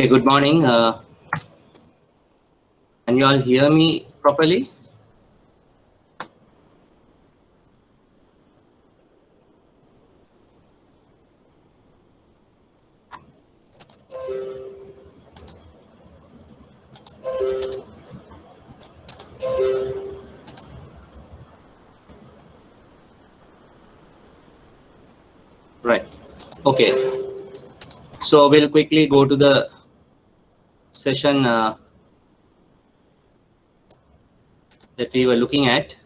Hey, good morning. Can you all hear me properly? Right. Okay. So we'll quickly go to the session that we were looking at.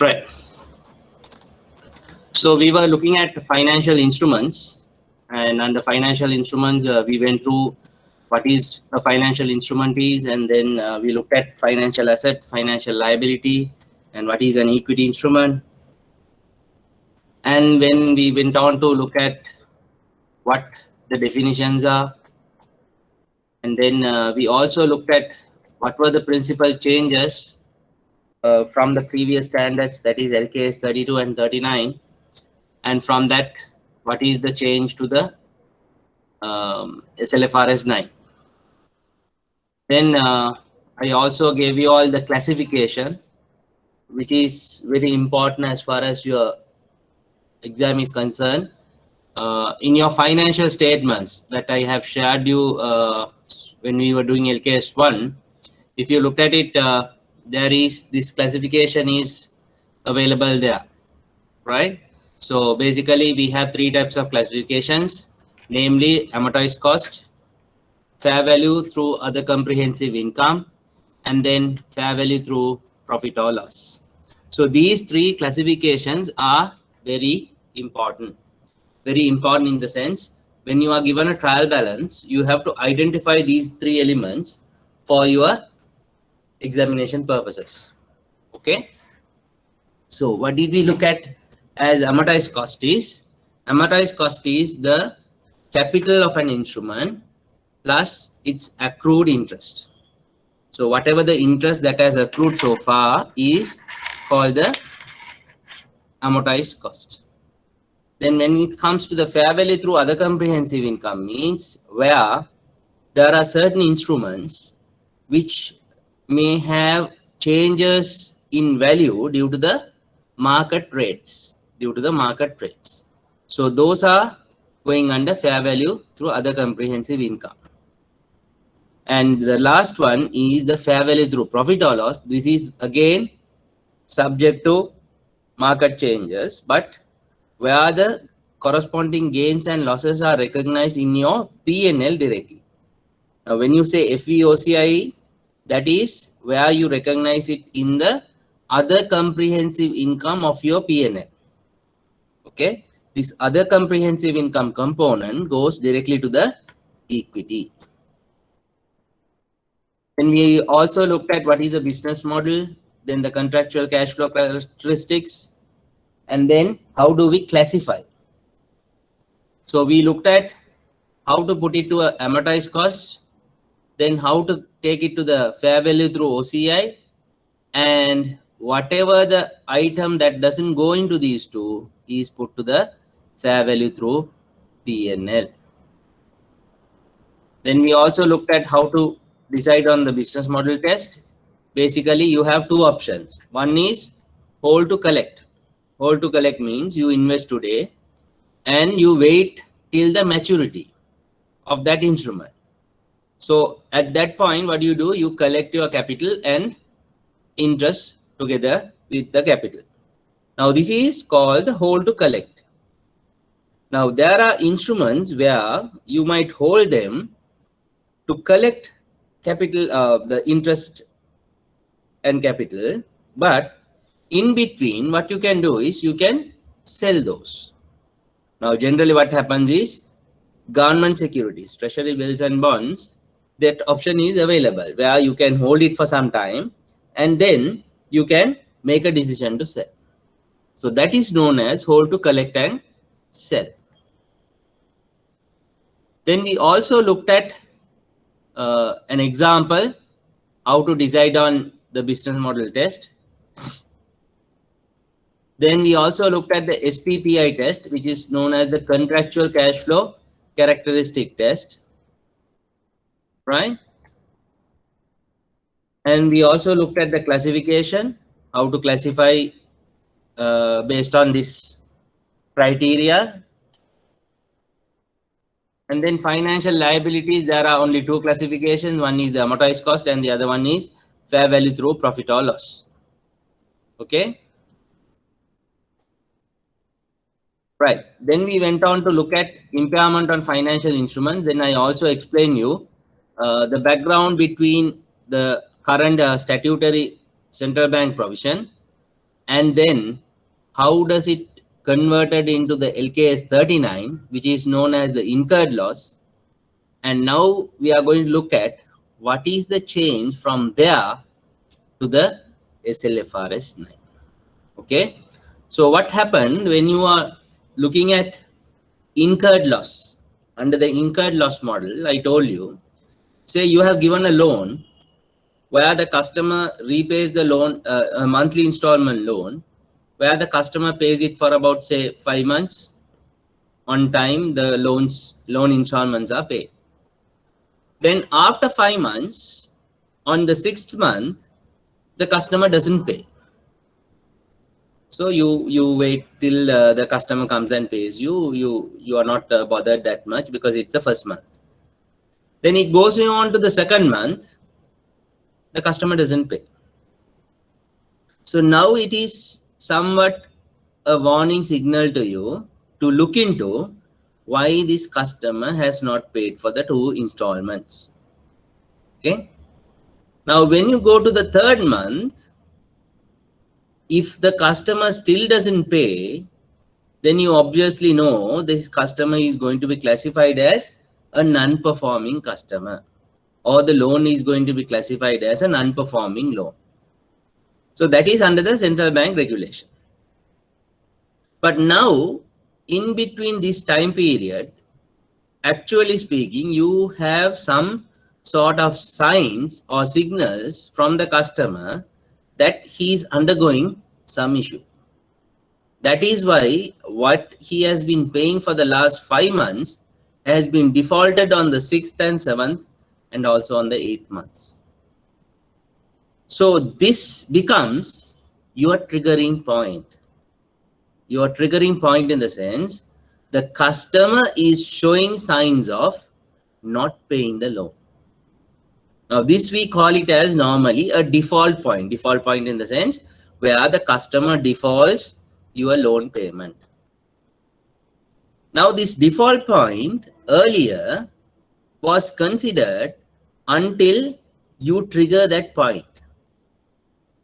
Right. So we were looking at financial instruments, and under financial instruments, we went through what is a financial instrument is, and then we looked at financial asset, financial liability, and what is an equity instrument. And when we went on to look at what the definitions are, and then we also looked at what were the principal changes from the previous standards, that is LKS 32 and 39, and from that, what is the change to the SLFRS 9. Then I also gave you all the classification, which is very important as far as your exam is concerned. In your financial statements that I have shared you when we were doing LKS 1, if you look at it, there is this classification is available there, right? So basically we have three types of classifications, namely amortized cost, fair value through other comprehensive income, and then fair value through profit or loss. So these three classifications are very important in the sense, when you are given a trial balance, you have to identify these three elements for your examination purposes. Okay. So what did we look at as amortized cost is? Amortized cost is the capital of an instrument plus its accrued interest. So whatever the interest that has accrued so far is called the amortized cost. Then when it comes to the fair value through other comprehensive income, means where there are certain instruments which may have changes in value due to the market rates, So those are going under fair value through other comprehensive income. And the last one is the fair value through profit or loss. This is again subject to market changes, but where the corresponding gains and losses are recognized in your P&L directly. Now, when you say FVOCI, that is where you recognize it in the other comprehensive income of your P&L. Okay, this other comprehensive income component goes directly to the equity. Then we also looked at what is a business model, then the contractual cash flow characteristics, and then how do we classify. So we looked at how to put it to a amortized cost, then how to take it to the fair value through OCI, and whatever the item that doesn't go into these two is put to the fair value through P&L. Then we also looked at how to decide on the business model test. Basically, you have two options. One is hold to collect. Hold to collect means you invest today and you wait till the maturity of that instrument. So at that point, what do? You collect your capital and interest together with the capital. Now this is called the hold to collect. Now there are instruments where you might hold them to collect capital, the interest and capital, but in between what you can do is you can sell those. Now generally what happens is government securities, treasury bills and bonds, that option is available where you can hold it for some time and then you can make a decision to sell. So that is known as hold to collect and sell. Then we also looked at an example how to decide on the business model test. Then we also looked at the SPPI test, which is known as the contractual cash flow characteristic test, right? And we also looked at the classification, how to classify based on this criteria. And then financial liabilities, there are only two classifications. One is the amortized cost and the other one is fair value through profit or loss. Okay. Right. Then we went on to look at impairment on financial instruments. Then I also explained you the background between the current statutory central bank provision and then how does it converted into the LKS 39, which is known as the incurred loss. And now we are going to look at what is the change from there to the SLFRS 9. Okay. So what happened when you are looking at incurred loss? Under the incurred loss model, I told you, say you have given a loan where the customer repays the loan, a monthly installment loan, where the customer pays it for about say 5 months. On time, the loan installments are paid. Then after 5 months, on the 6th month, the customer doesn't pay. So you wait till the customer comes and pays you. You are not bothered that much because it's the first month. Then it goes on to the second month. The customer doesn't pay. So now it is somewhat a warning signal to you to look into why this customer has not paid for the 2 installments. Okay. Now, when you go to the third month, if the customer still doesn't pay, then you obviously know this customer is going to be classified as a non-performing customer, or the loan is going to be classified as a non-performing loan. So that is under the central bank regulation. But now, in between this time period, actually speaking, you have some sort of signs or signals from the customer that he is undergoing some issue. That is why what he has been paying for the last 5 months has been defaulted on the 6th and 7th and also on the 8th months. So this becomes your triggering point. Your triggering point in the sense the customer is showing signs of not paying the loan. Now this we call it as normally a default point. Default point in the sense where the customer defaults your loan payment. Now this default point earlier was considered until you trigger that point,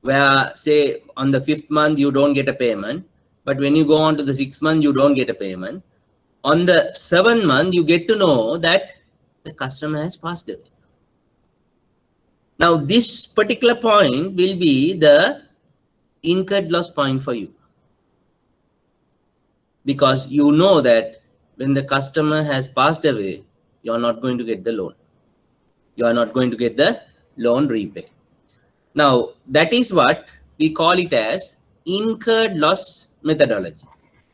where say on the 5th month you don't get a payment, but when you go on to the 6th month you don't get a payment. On the 7th month you get to know that the customer has passed away. Now this particular point will be the incurred loss point for you, because you know that when the customer has passed away, you are not going to get the loan. You are not going to get the loan repaid. Now that is what we call it as incurred loss methodology.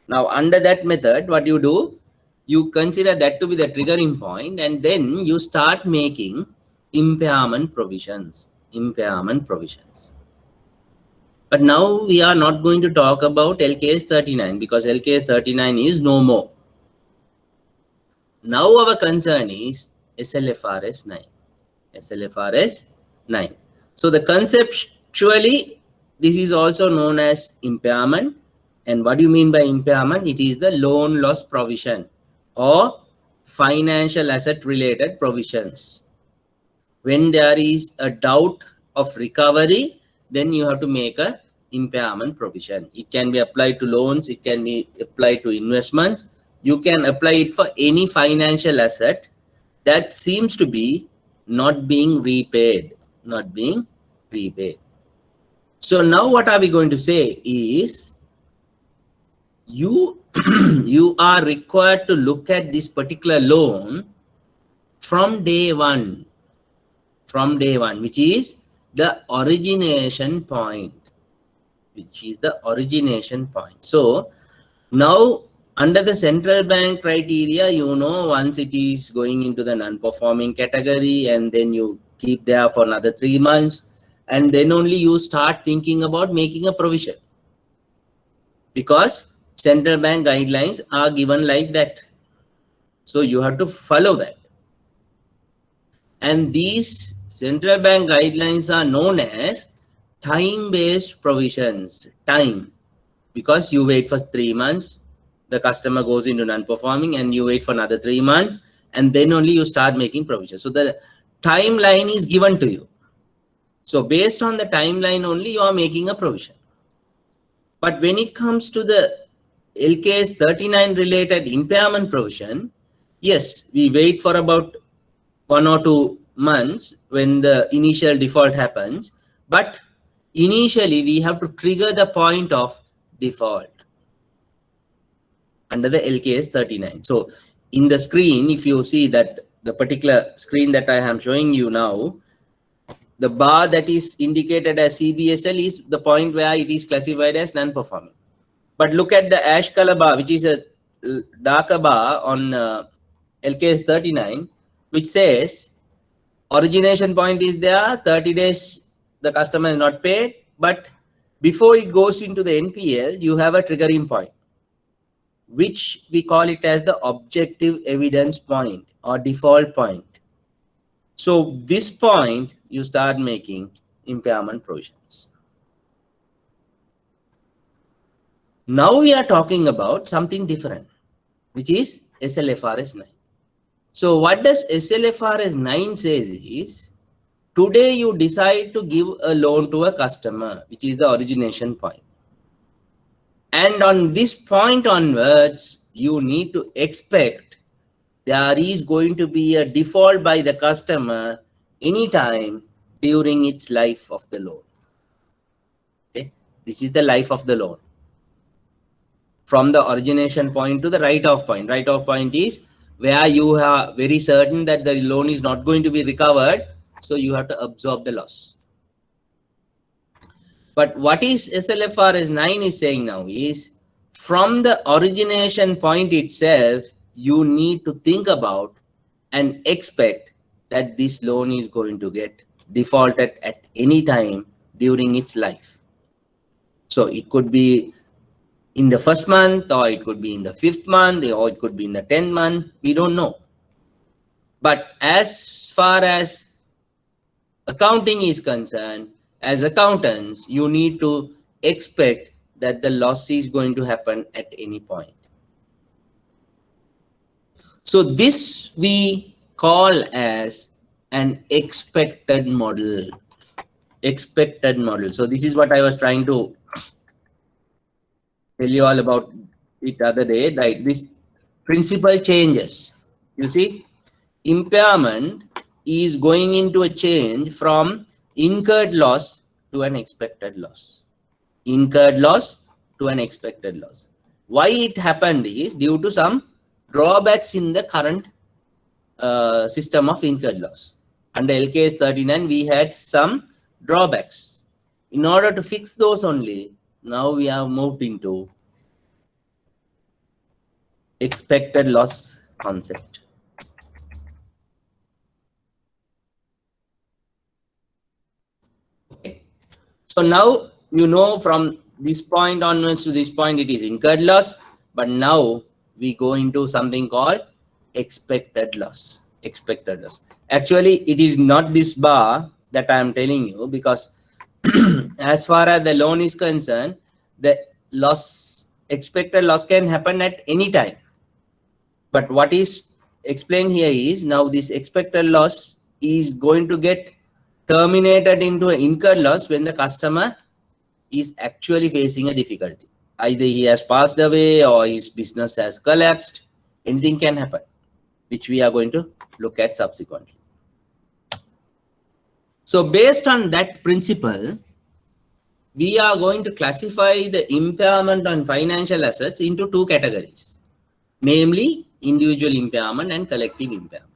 Now under that method, what you do, you consider that to be the triggering point, and then you start making impairment provisions. But now we are not going to talk about LKS 39 because LKS 39 is no more. Now our concern is SLFRS 9. SLFRS 9. So the conceptually, this is also known as impairment. And what do you mean by impairment? It is the loan loss provision or financial asset related provisions. When there is a doubt of recovery, then you have to make a impairment provision. It can be applied to loans, it can be applied to investments. You can apply it for any financial asset that seems to be not being repaid. So now what are we going to say is you you are required to look at this particular loan from day one. from day one, which is the origination point. So now under the central bank criteria, once it is going into the non-performing category, and then you keep there for another 3 months, and then only you start thinking about making a provision, because central bank guidelines are given like that. So you have to follow that. And these central bank guidelines are known as time-based provisions. Time, because you wait for 3 months, the customer goes into non-performing, and you wait for another 3 months, and then only you start making provisions. So the timeline is given to you. So based on the timeline only, you are making a provision. But when it comes to the LKS 39 related impairment provision, yes, we wait for about 1 or 2 months when the initial default happens, but initially we have to trigger the point of default under the LKS 39. So in the screen, if you see that the particular screen that I am showing you now, the bar that is indicated as CBSL is the point where it is classified as non-performing. But look at the ash color bar, which is a darker bar on LKS 39, which says origination point is there, 30 days the customer is not paid, but before it goes into the NPL, you have a triggering point, which we call it as the objective evidence point or default point. So this point, you start making impairment provisions. Now we are talking about something different, which is SLFRS 9. So what does SLFRS 9 says is, today you decide to give a loan to a customer, which is the origination point. And on this point onwards, you need to expect there is going to be a default by the customer anytime during its life of the loan. Okay, this is the life of the loan. From the origination point to the write-off point. Write-off point is where you are very certain that the loan is not going to be recovered, so you have to absorb the loss. But what is SLFRS 9 is saying now is, from the origination point itself, you need to think about and expect that this loan is going to get defaulted at any time during its life. So it could be in the first month, or it could be in the 5th month, or it could be in the 10th month. We don't know. But as far as accounting is concerned, as accountants, you need to expect that the loss is going to happen at any point. So this we call as an expected model. Expected model. So this is what I was trying to tell you all about it the other day. Right, this principle changes. You see, impairment is going into a change from incurred loss to an expected loss. Incurred loss to an expected loss. Why it happened is due to some drawbacks in the current system of incurred loss. Under LKS 39, we had some drawbacks. In order to fix those only, now we have moved into expected loss concept. Okay. So now you know from this point onwards to this point it is incurred loss, but now we go into something called expected loss. Expected loss. Actually, it is not this bar that I am telling you, because as far as the loan is concerned, the loss, expected loss can happen at any time. But what is explained here is, now this expected loss is going to get terminated into an incurred loss when the customer is actually facing a difficulty. Either he has passed away or his business has collapsed. Anything can happen, which we are going to look at subsequently. So based on that principle, we are going to classify the impairment on financial assets into 2 categories, namely individual impairment and collective impairment.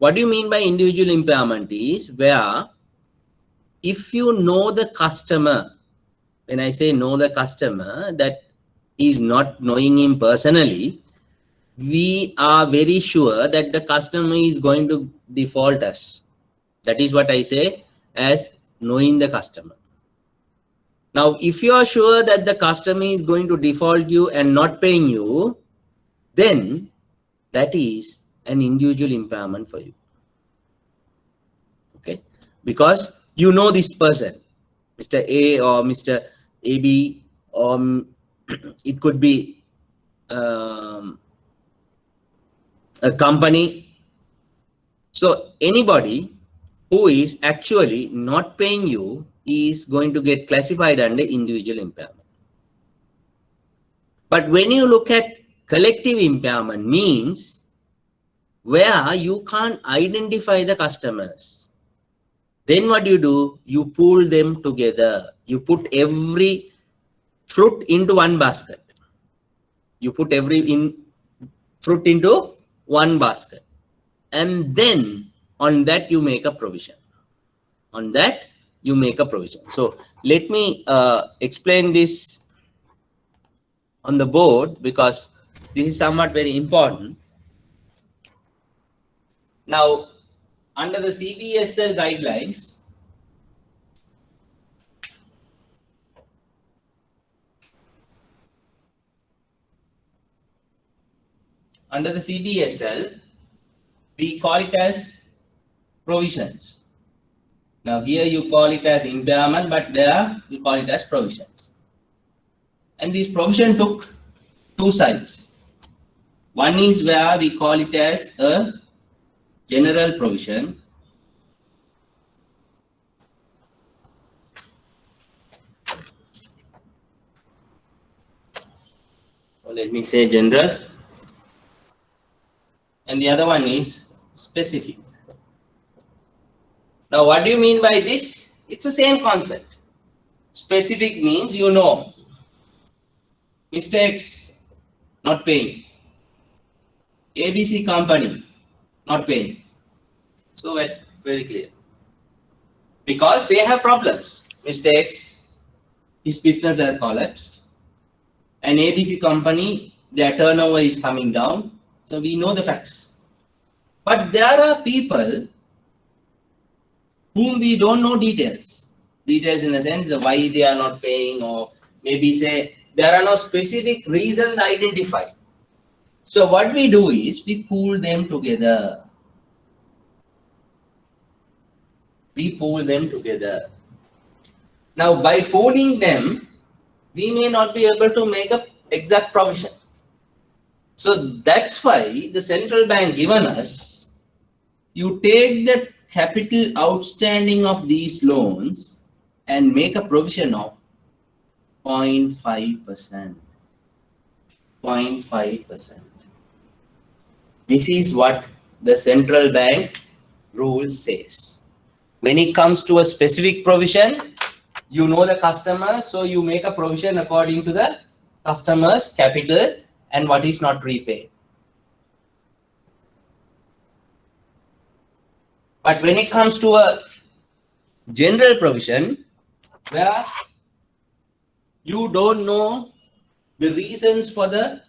What do you mean by individual impairment is where if you know the customer, when I say know the customer, that is not knowing him personally, we are very sure that the customer is going to default us. That is what I say as knowing the customer. Now, if you are sure that the customer is going to default you and not paying you, then that is an individual impairment for you. Okay, because you know this person, Mr. A or Mr. AB, or it could be a company. So anybody who is actually not paying you is going to get classified under individual impairment. But when you look at collective impairment, means where you can't identify the customers, then what do? You pool them together. You put every fruit into one basket. You put every fruit into one basket. And then on that you make a provision. On that you make a provision. So let me explain this on the board because this is somewhat very important. Now, under the CBSL guidelines, we call it as provisions. Now here you call it as impairment, but there you call it as provisions. And this provision took two sides. One is where we call it as a general provision. So let me say general. And the other one is specific. Now, what do you mean by this? It's the same concept. Specific means you know Mr. X not paying, ABC company not paying. So very clear. Because they have problems. Mr. X, his business has collapsed, and ABC company, their turnover is coming down. So we know the facts. But there are people whom we don't know details. Details in the sense of why they are not paying, or maybe say there are no specific reasons identified. So what we do is we pool them together. We pool them together. Now by pooling them, we may not be able to make an exact provision. So that's why the central bank given us, you take the capital outstanding of these loans and make a provision of 0.5%. 0.5%. This is what the central bank rule says. When it comes to a specific provision, you know the customer, so you make a provision according to the customer's capital and what is not repaid. But when it comes to a general provision, where you don't know the reasons for the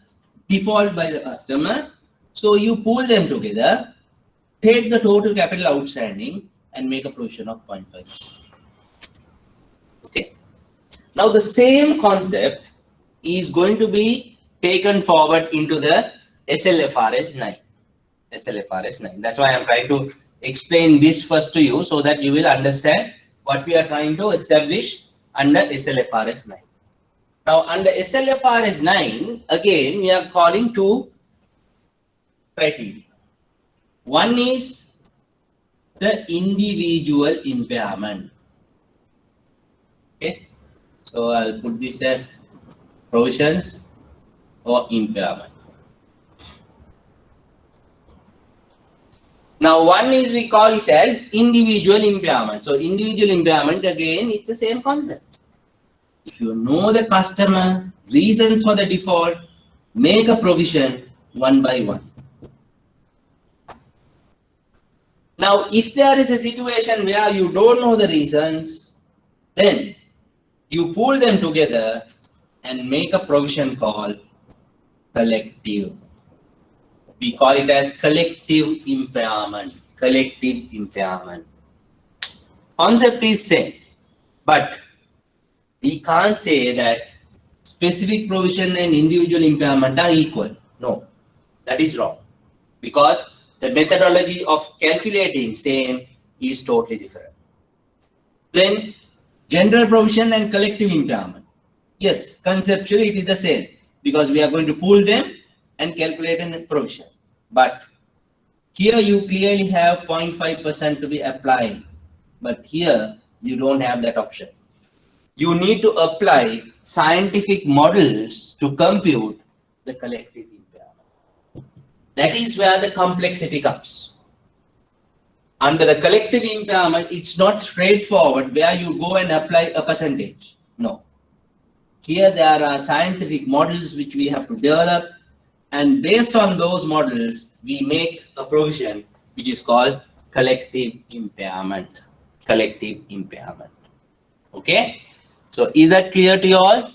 default by the customer, so you pool them together, take the total capital outstanding and make a provision of 0.5%. Okay. Now the same concept is going to be taken forward into the SLFRS 9. SLFRS 9. That's why I'm trying to explain this first to you so that you will understand what we are trying to establish under SLFRS 9. Now under SLFRS 9, again we are calling two criteria. One is the individual impairment. Okay, so I'll put this as provisions or impairment. Now one is we call it as individual impairment. So individual impairment, again it's the same concept. If you know the customer, reasons for the default, make a provision one by one. Now, if there is a situation where you don't know the reasons, then you pull them together and make a provision called collective. We call it as collective impairment. Collective impairment. Concept is same, but we can't say that specific provision and individual impairment are equal. No, that is wrong, because the methodology of calculating same is totally different. Then general provision and collective impairment. Yes, conceptually it is the same, because we are going to pool them and calculate a provision. But here you clearly have 0.5% to be applied, but here you don't have that option. You need to apply scientific models to compute the collective impairment. That is where the complexity comes. Under the collective impairment, it's not straightforward where you go and apply a percentage. No. Here there are scientific models which we have to develop, and based on those models, we make a provision which is called collective impairment. Collective impairment. Okay? So is that clear to you all?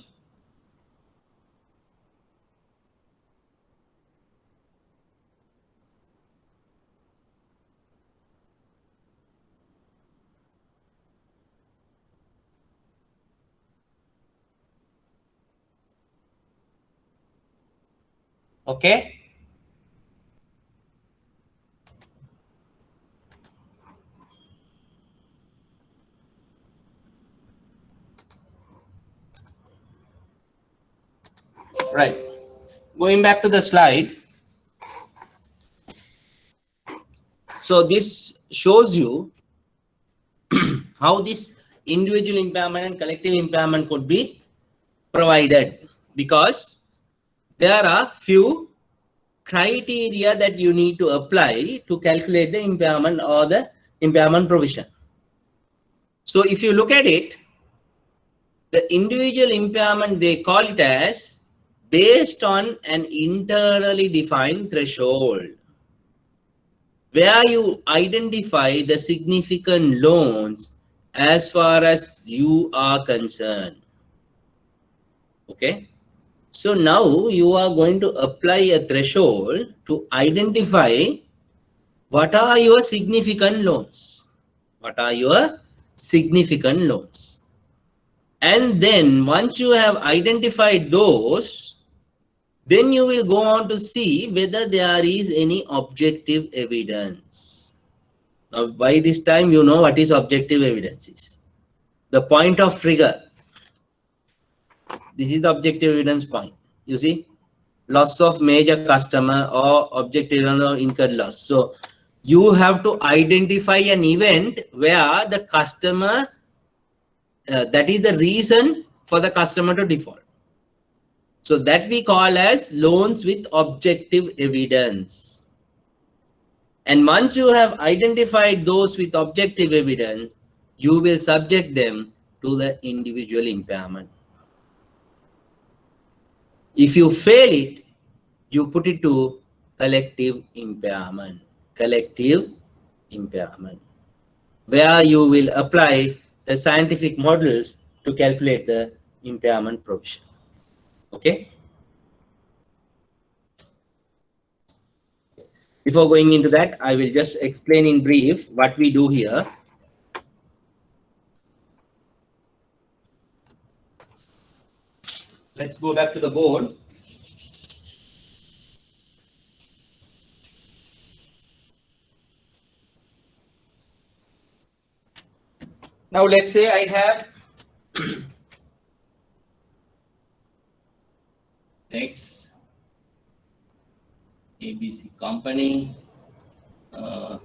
Okay. Right. Going back to the slide. So this shows you how this individual impairment and collective impairment could be provided, because there are few criteria that you need to apply to calculate the impairment or the impairment provision. So if you look at it, the individual impairment, they call it as based on an internally defined threshold, where you identify the significant loans as far as you are concerned. Okay. So now you are going to apply a threshold to identify what are your significant loans. What are your significant loans? And then once you have identified those, then you will go on to see whether there is any objective evidence. Now, by this time, you know what is objective evidence is. The point of trigger. This is the objective evidence point. You see, loss of major customer or objective or incurred loss. So you have to identify an event where the customer, that is the reason for the customer to default. So that we call as loans with objective evidence. And once you have identified those with objective evidence, you will subject them to the individual impairment. If you fail it, you put it to collective impairment. Collective impairment, where you will apply the scientific models to calculate the impairment provision. Okay. Before going into that, I will just explain in brief what we do here. Let's go back to the board. Now let's say I have X ABC company, Mr.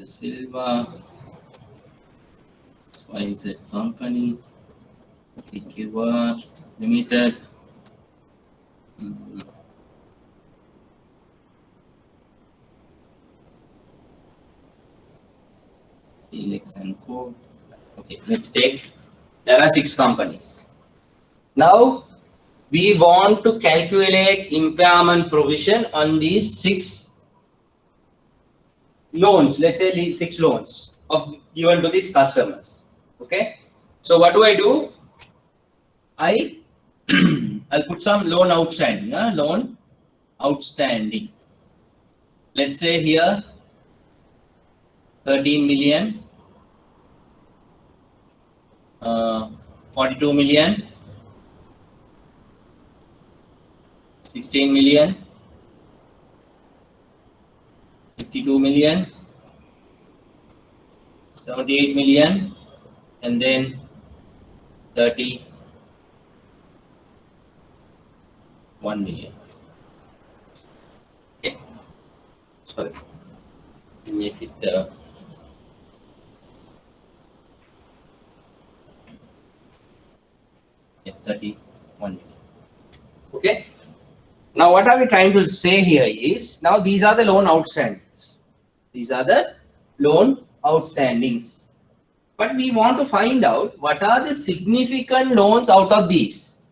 Silva, XYZ company, TQR Limited, Felix and Co. Okay, let's take, there are 6 companies. Now we want to calculate impairment provision on these 6 loans, let's say 6 loans given to these customers. Okay. So what do? I'll put some loan outstanding. Loan outstanding. Let's say here 13 million, 42 million, 16 million, 52 million, 78 million, and then 31 million. Okay. Sorry. Make it 31 million. Okay. Now, what are we trying to say here is, now these are the loan outstandings. These are the loan outstandings. But we want to find out what are the significant loans out of these.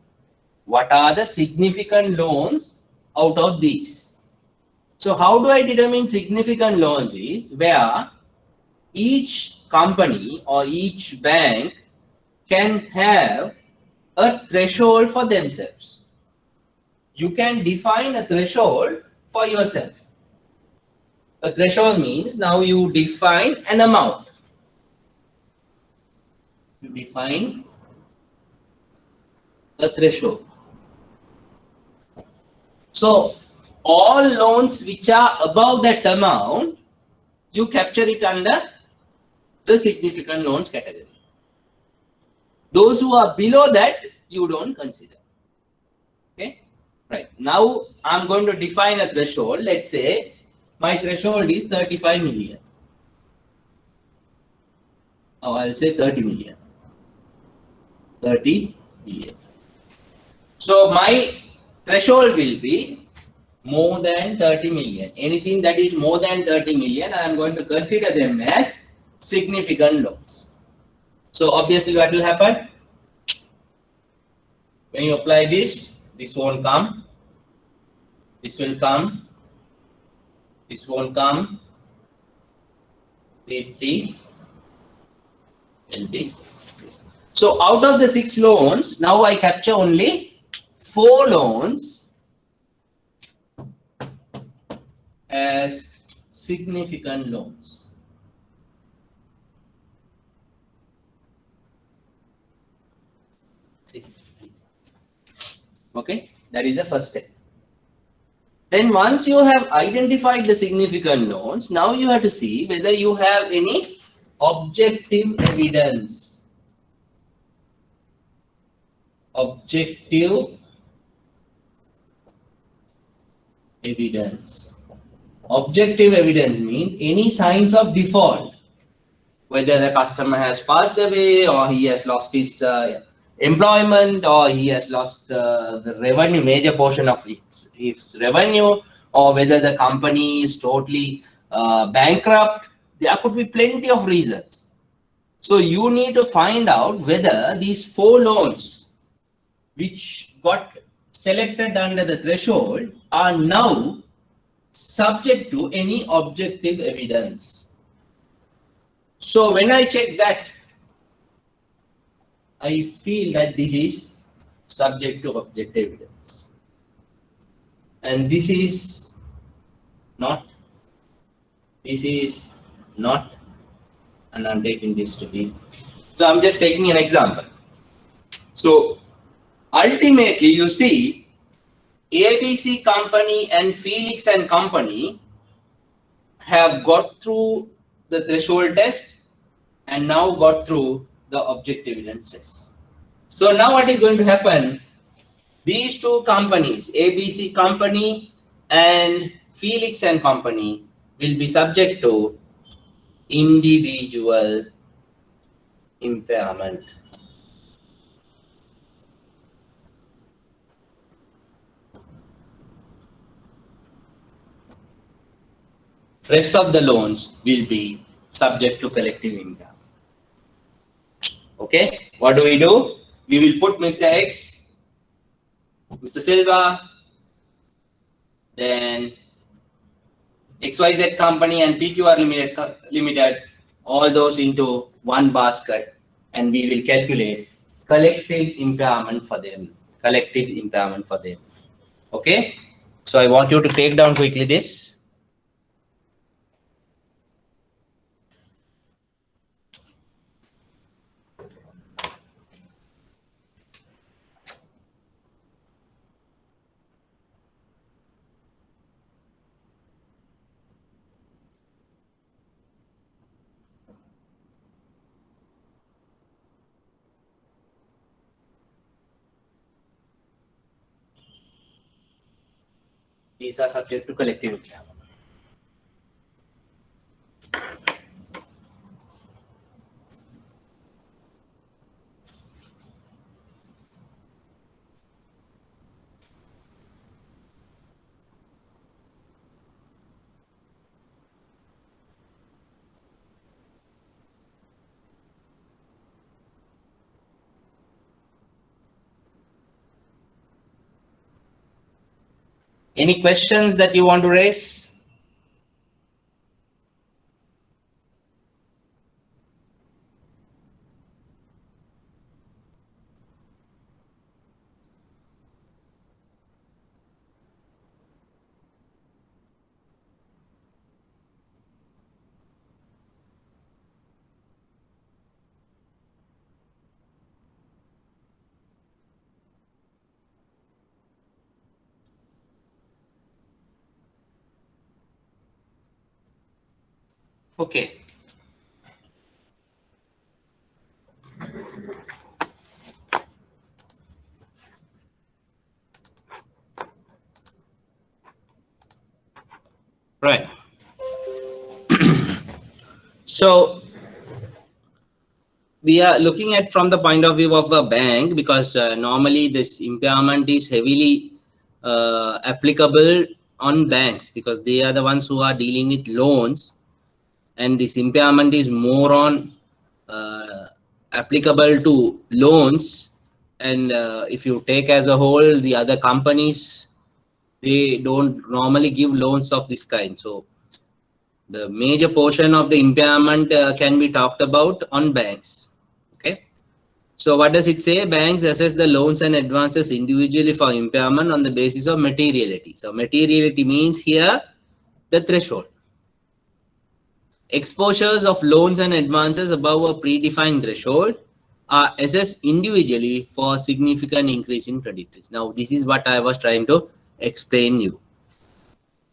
What are the significant loans out of these? So how do I determine significant loans is where each company or each bank can have a threshold for themselves. You can define a threshold for yourself. A threshold means now you define an amount. You define a threshold. So all loans which are above that amount, you capture it under the significant loans category. Those who are below that, you don't consider. Okay. Right. Now I'm going to define a threshold. Let's say my threshold is 35 million. Or I'll say 30 million. 30 million. So my threshold will be more than 30 million. Anything that is more than 30 million, I am going to consider them as significant loans. So obviously what will happen? When you apply this won't come, this will come, this won't come, these 3 will be. So out of the 6 loans, now I capture only 4 loans as significant loans. Okay, that is the first step. Then once you have identified the significant loans, now you have to see whether you have any objective evidence. Objective evidence. Objective evidence means any signs of default, whether the customer has passed away or he has lost his employment or he has lost the revenue, major portion of his revenue, or whether the company is totally bankrupt. There could be plenty of reasons. So you need to find out whether these 4 loans which got selected under the threshold are now subject to any objective evidence. So when I check that, I feel that this is subject to objective evidence. And this is not, and I'm taking this to be. So I'm just taking an example. So ultimately, you see, ABC company and Felix and company have got through the threshold test and now got through the objective evidence test. So now what is going to happen? These 2 companies, ABC company and Felix and company, will be subject to individual impairment. Rest of the loans will be subject to collective impairment. Okay, what do? We will put Mr. X, Mr. Silva, then XYZ company and PQR limited, all those into one basket, and we will calculate collective impairment for them. Collective impairment for them. Okay. So I want you to take down quickly this. These are subject to collective impairment. Any questions that you want to raise? Okay. Right. So we are looking at from the point of view of a bank, because normally this impairment is heavily applicable on banks, because they are the ones who are dealing with loans, and this impairment is more on applicable to loans. And if you take as a whole, the other companies, they don't normally give loans of this kind. So the major portion of the impairment can be talked about on banks. Okay. So what does it say? Banks assess the loans and advances individually for impairment on the basis of materiality. So materiality means here the threshold. Exposures of loans and advances above a predefined threshold are assessed individually for significant increase in credit risk. Now, this is what I was trying to explain you.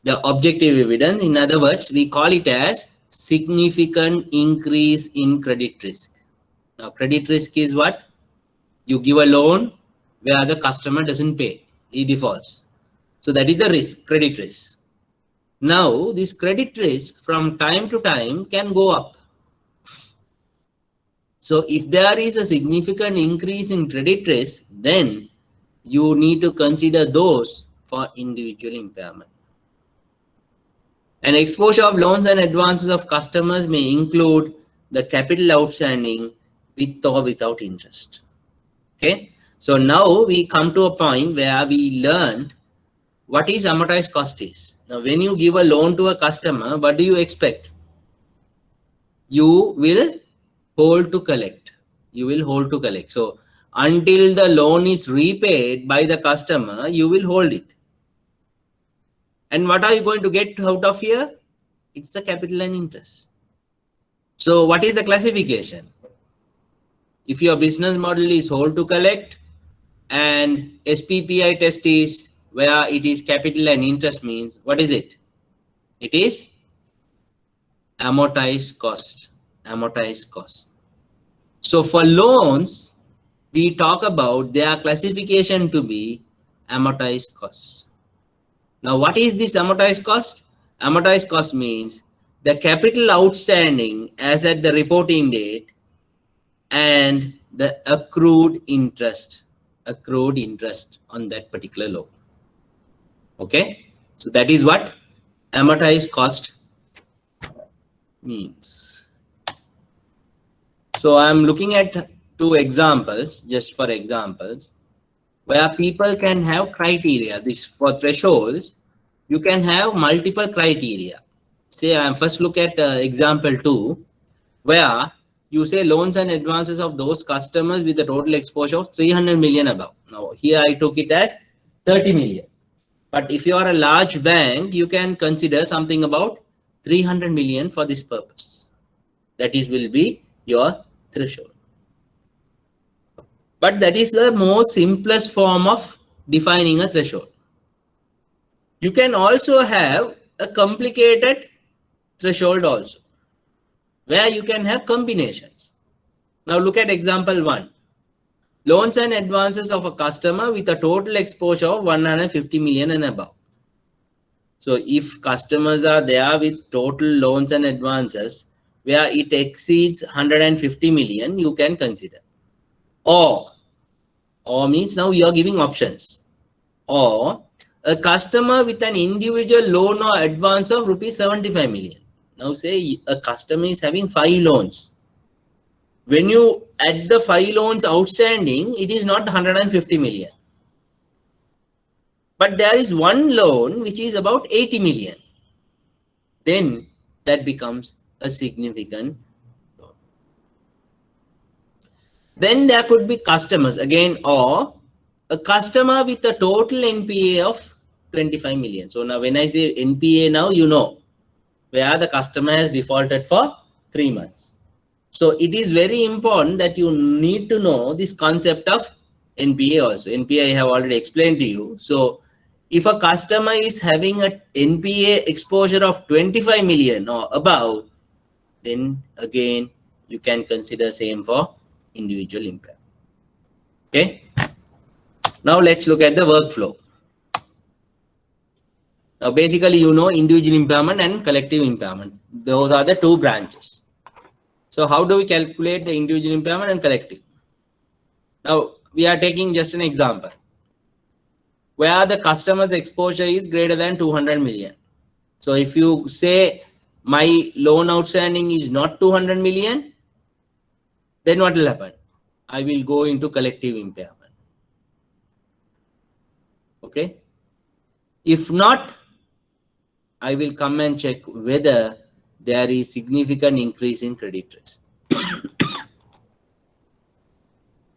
The objective evidence, in other words, we call it as significant increase in credit risk. Now, credit risk is what? You give a loan where the customer doesn't pay, he defaults. So that is the risk, credit risk. Now, this credit risk from time to time can go up. So if there is a significant increase in credit risk, then you need to consider those for individual impairment. An exposure of loans and advances of customers may include the capital outstanding with or without interest. Okay. So now we come to a point where we learned what is amortized cost is. Now, when you give a loan to a customer, what do you expect? You will hold to collect. You will hold to collect. So until the loan is repaid by the customer, you will hold it. And what are you going to get out of here? It's the capital and interest. So what is the classification? If your business model is hold to collect and SPPI test is where it is capital and interest, means what is it? It is amortized cost. Amortized cost. So for loans, we talk about their classification to be amortized cost. Now, what is this amortized cost? Amortized cost means the capital outstanding as at the reporting date and the accrued interest on that particular loan. Okay. So that is what amortized cost means. So I'm looking at two examples, just for examples, where people can have criteria. This for thresholds, you can have multiple criteria. say first look at example 2, where you say loans and advances of those customers with a total exposure of 300 million above. Now here I took it as 30 million. But if you are a large bank, you can consider something about 300 million for this purpose. That is will be your threshold. But that is the most simplest form of defining a threshold. You can also have a complicated threshold also, where you can have combinations. Now look at example 1. Loans and advances of a customer with a total exposure of 150 million and above. So if customers are there with total loans and advances where it exceeds 150 million, you can consider. Or means now you are giving options. Or a customer with an individual loan or advance of rupees 75 million. Now say a customer is having 5 loans. When you add the 5 loans outstanding, it is not 150 million. But there is one loan which is about 80 million. Then that becomes a significant loan. Then there could be customers again, or a customer with a total NPA of 25 million. So now when I say NPA, now you know where the customer has defaulted for 3 months. So it is very important that you need to know this concept of NPA also. NPA I have already explained to you. So if a customer is having a NPA exposure of 25 million or above, then again you can consider same for individual impairment. Okay. Now let's look at the workflow. Now basically you know individual impairment and collective impairment. Those are the 2 branches. So how do we calculate the individual impairment and collective? Now we are taking just an example where the customer's exposure is greater than 200 million. So if you say my loan outstanding is not 200 million, then what will happen? I will go into collective impairment. Okay. If not, I will come and check whether there is significant increase in credit risk.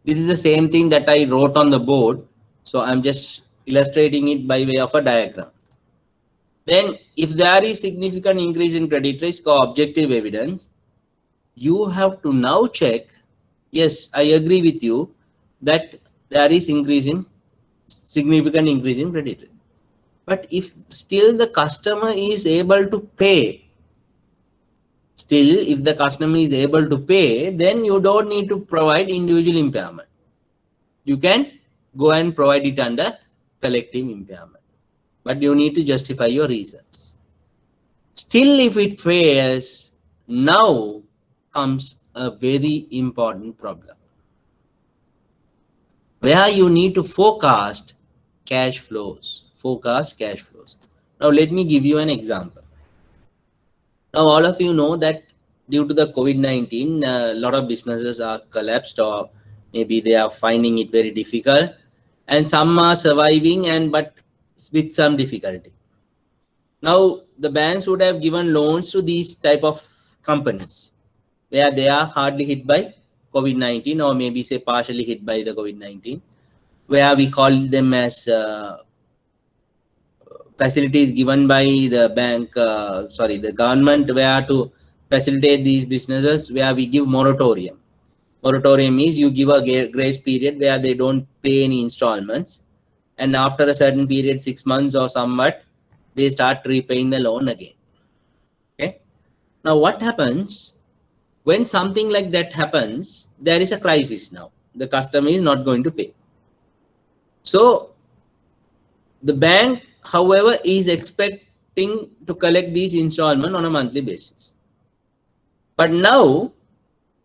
This is the same thing that I wrote on the board. So I'm just illustrating it by way of a diagram. Then if there is significant increase in credit risk or objective evidence, you have to now check, yes, I agree with you that there is significant increase in credit risk. But if still the customer is able to pay, then you don't need to provide individual impairment. You can go and provide it under collective impairment. But you need to justify your reasons. Still, if it fails, now comes a very important problem, where you need to forecast cash flows. Now let me give you an example. Now all of you know that due to the COVID-19, a lot of businesses are collapsed, or maybe they are finding it very difficult, and some are surviving but with some difficulty. Now the banks would have given loans to these type of companies where they are hardly hit by COVID-19, or maybe say partially hit by the COVID-19, where we call them as facilities given by the the government, where to facilitate these businesses, where we give moratorium. Moratorium means you give a grace period where they don't pay any installments, and after a certain period, 6 months or somewhat, they start repaying the loan again. Okay. Now what happens when something like that happens? There is a crisis now. The customer is not going to pay. So the bank, however, is expecting to collect these installments on a monthly basis. But now,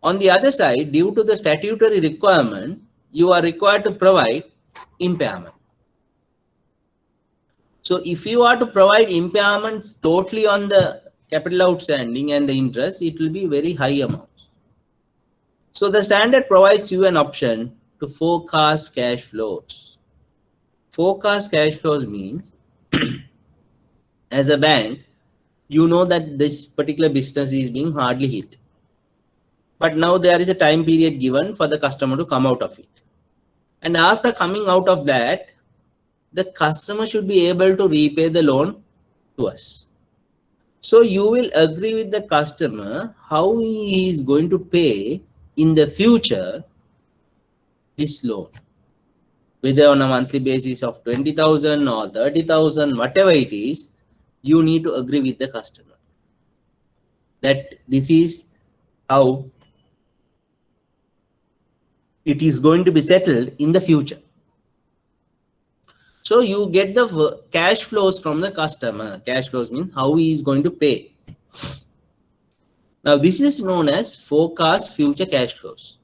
on the other side, due to the statutory requirement, you are required to provide impairment. So if you are to provide impairment totally on the capital outstanding and the interest, it will be very high amounts. So the standard provides you an option to forecast cash flows. Forecast cash flows means as a bank, you know that this particular business is being hardly hit. But now there is a time period given for the customer to come out of it. And after coming out of that, the customer should be able to repay the loan to us. So you will agree with the customer how he is going to pay in the future this loan, whether on a monthly basis of 20,000 or 30,000, whatever it is, you need to agree with the customer that this is how it is going to be settled in the future. So you get the cash flows from the customer. Cash flows means how he is going to pay. Now this is known as forecast future cash flows.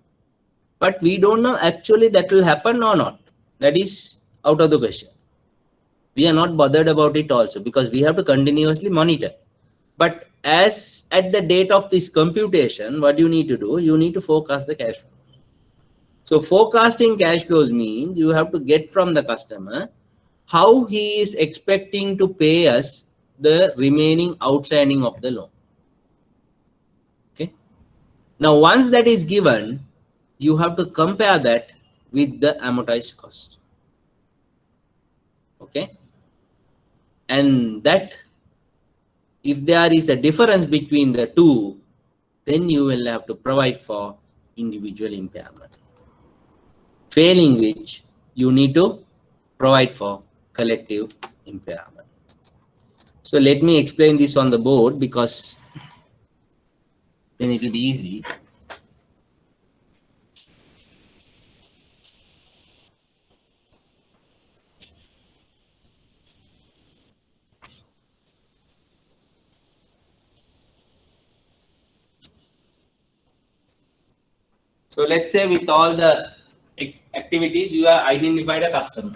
But we don't know actually that will happen or not. That is out of the question. We are not bothered about it also because we have to continuously monitor. But as at the date of this computation, what you need to do, you need to forecast the cash flow. So forecasting cash flows means you have to get from the customer how he is expecting to pay us the remaining outstanding of the loan. Okay. Now, once that is given, you have to compare that with the amortized cost. Okay. And that if there is a difference between the two, then you will have to provide for individual impairment. Failing which, you need to provide for collective impairment. So let me explain this on the board because then it will be easy. So let's say with all the activities, you have identified a customer.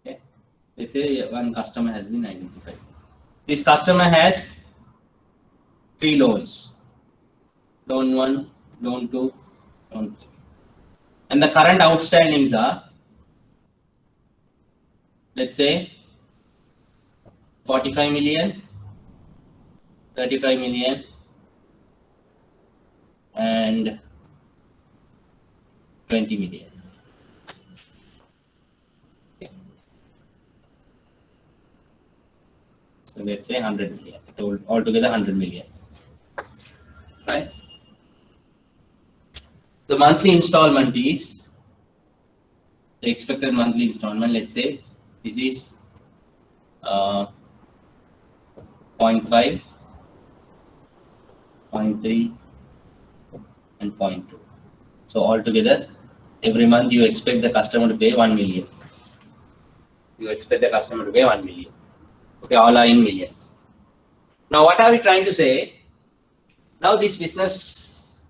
Okay. Let's say one customer has been identified. This customer has 3 loans. Loan 1, loan 2, loan 3. And the current outstandings are, let's say, 45 million, 35 million, and 20 million. Okay. So let's say 100 million. Altogether 100 million. Right? The monthly installment is the expected monthly installment. Let's say this is 0.5, 0.3, and 0.2. So altogether, every month you expect the customer to pay 1 million. You expect the customer to pay 1 million. Okay, all are in millions. Now, what are we trying to say? Now, this business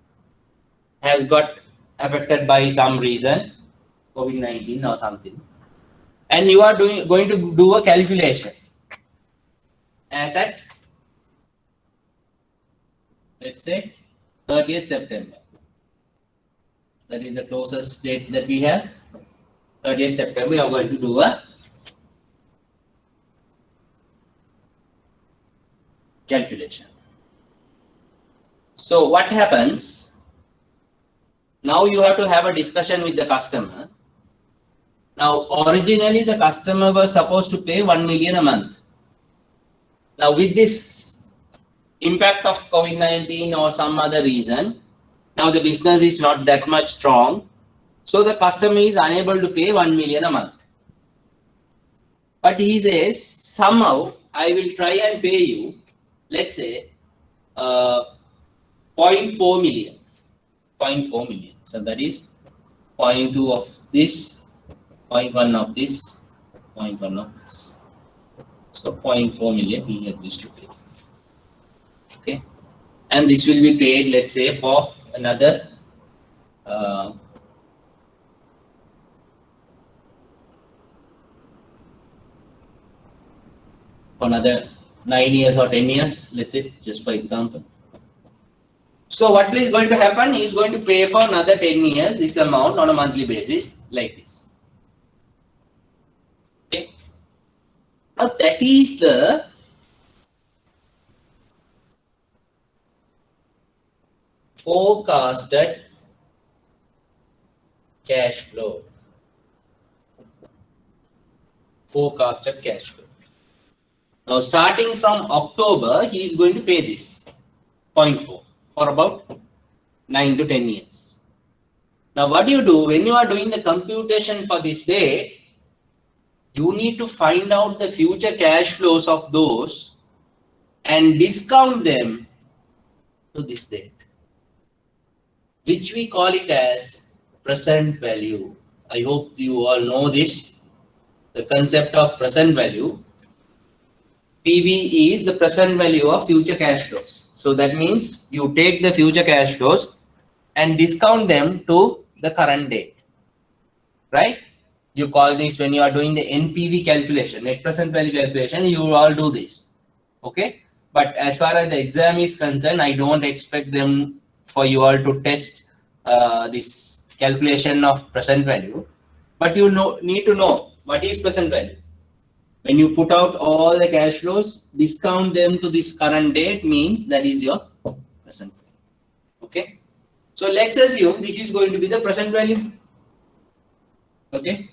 has got affected by some reason, COVID-19 or something, and you are going to do a calculation as at, let's say, 30th September. That is the closest date that we have. 30th September, we are going to do a calculation. So what happens? Now you have to have a discussion with the customer. Now originally the customer was supposed to pay 1 million a month. Now with this impact of COVID-19 or some other reason, now the business is not that much strong. So the customer is unable to pay 1 million a month. But he says, somehow I will try and pay you, let's say, 0.4 million. 0.4 million. So that is 0.2 of this, 0.1 of this, 0.1 of this. So 0.4 million he agrees to pay. Okay. And this will be paid, let's say, for another for another 9 years or 10 years, let's say, just for example. So what is going to happen? He is going to pay for another 10 years this amount on a monthly basis like this. Okay. that is the forecasted cash flow. Forecasted cash flow. Now, starting from October, he is going to pay this 0.4 for about 9 to 10 years. Now, what do you do when you are doing the computation for this date? You need to find out the future cash flows of those and discount them to this date, which we call it as present value. I hope you all know this, the concept of present value. PV is the present value of future cash flows. So that means you take the future cash flows and discount them to the current date, right? You call this when you are doing the NPV calculation, net present value calculation, you all do this, okay? But as far as the exam is concerned, I don't expect them for you all to test this calculation of present value, but you need to know what is present value. When you put out all the cash flows, discount them to this current date means that is your present value. Okay. So let's assume this is going to be the present value. Okay.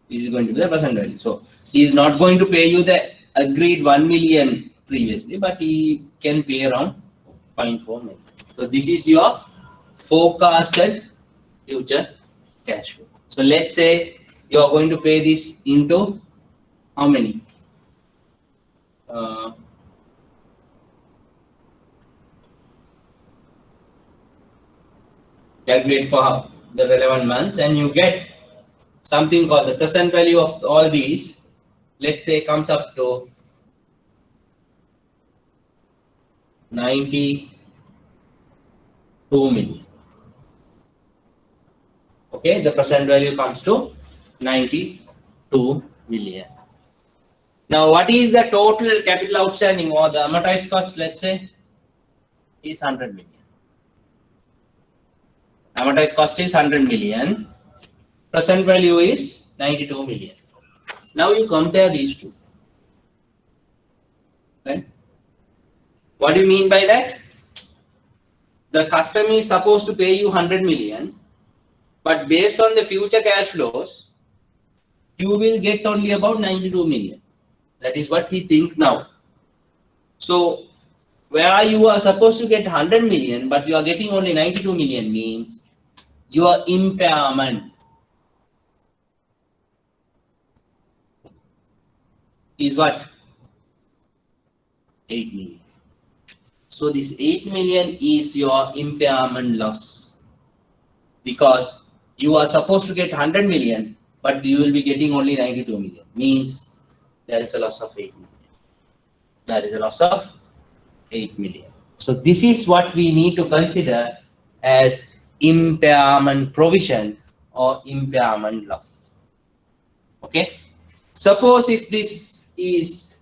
This is going to be the present value. So he is not going to pay you the agreed 1 million previously, but he can pay around 0.4 million. So this is your forecasted future cash flow. So let's say you are going to pay this into how many? Calculate for the relevant months and you get something called the present value of all these. Let's say comes up to 92 million. Okay, the present value comes to 92 million. Now, what is the total capital outstanding or the amortized cost? Let's say is 100 million. Amortized cost is 100 million. Present value is 92 million. Now you compare these two. Right? What do you mean by that? The customer is supposed to pay you 100 million, but based on the future cash flows, you will get only about 92 million. That is what we think now. So, where you are supposed to get 100 million, but you are getting only 92 million means your impairment is what? 8 million. So this 8 million is your impairment loss because you are supposed to get 100 million, but you will be getting only 92 million. Means there is a loss of 8 million. There is a loss of 8 million. So this is what we need to consider as impairment provision or impairment loss. Okay. Suppose if this is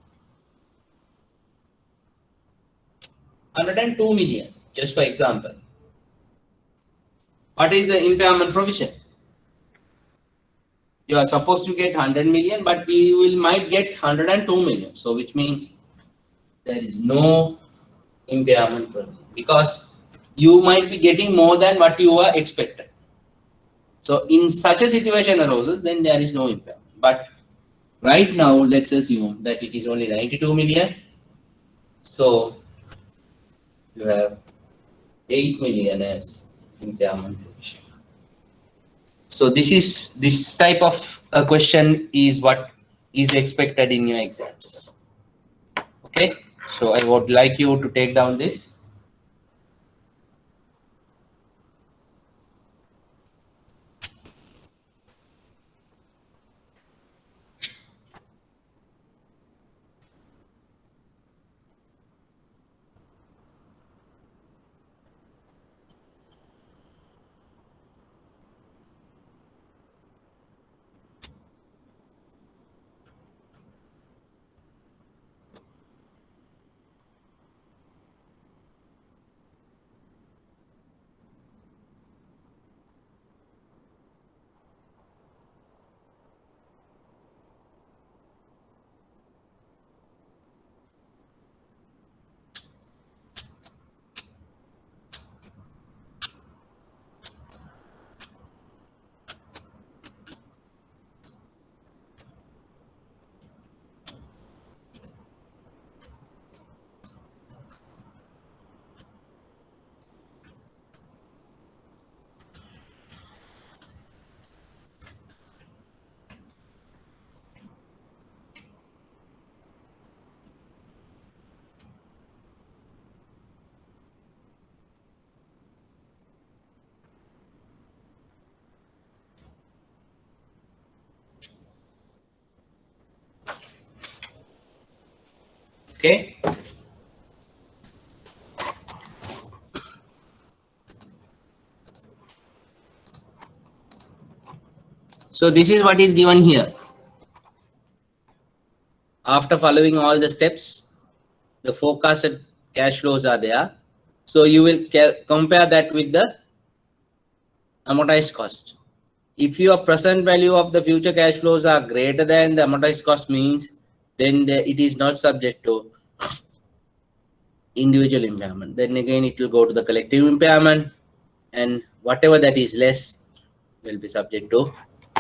102 million, just for example, what is the impairment provision? You are supposed to get 100 million, but you might get 102 million. So which means there is no impairment provision because you might be getting more than what you are expected. So in such a situation arises, then there is no impairment. But right now, let's assume that it is only 92 million. So you have 8 million as impairment provision. So this type of a question is what is expected in your exams. Okay, so I would like you to take down this. Okay. So this is what is given here. After following all the steps, the forecasted cash flows are there. So you will compare that with the amortized cost. If your present value of the future cash flows are greater than the amortized cost means, then it is not subject to individual impairment. Then again, it will go to the collective impairment, and whatever that is less will be subject to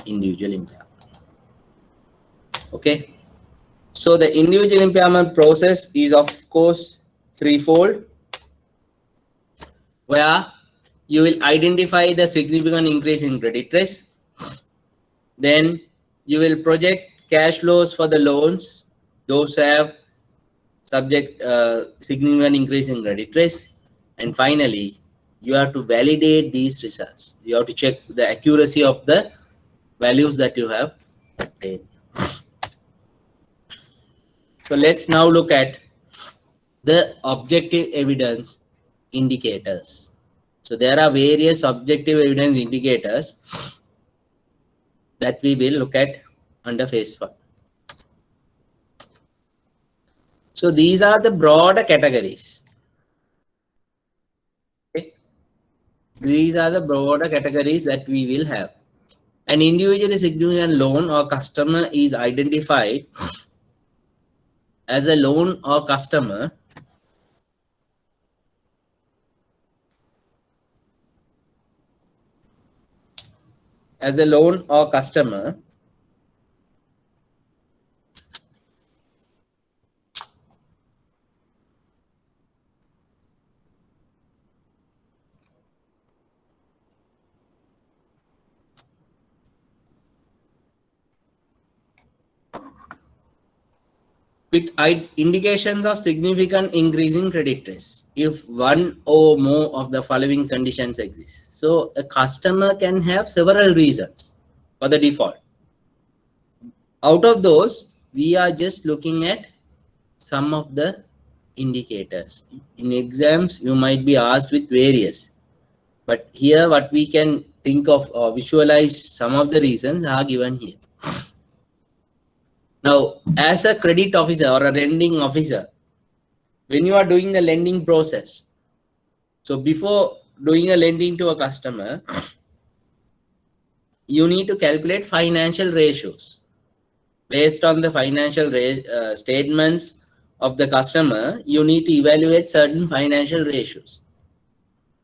individual impairment. Okay. So the individual impairment process is of course threefold, where you will identify the significant increase in credit risk. Then you will project cash flows for the loans. Those have significant increase in credit risk. And finally, you have to validate these results. You have to check the accuracy of the values that you have obtained. So let's now look at the objective evidence indicators. So there are various objective evidence indicators that we will look at under phase 1. So these are the broader categories. Okay. These are the broader categories that we will have. An individually significant loan or customer is identified as a loan or customer with indications of significant increase in credit risk if one or more of the following conditions exist. So a customer can have several reasons for the default. Out of those, we are just looking at some of the indicators. In exams, you might be asked with various, but here what we can think of or visualize some of the reasons are given here. Now, as a credit officer or a lending officer, when you are doing the lending process, so before doing a lending to a customer, you need to calculate financial ratios. Based on the financial statements of the customer, you need to evaluate certain financial ratios.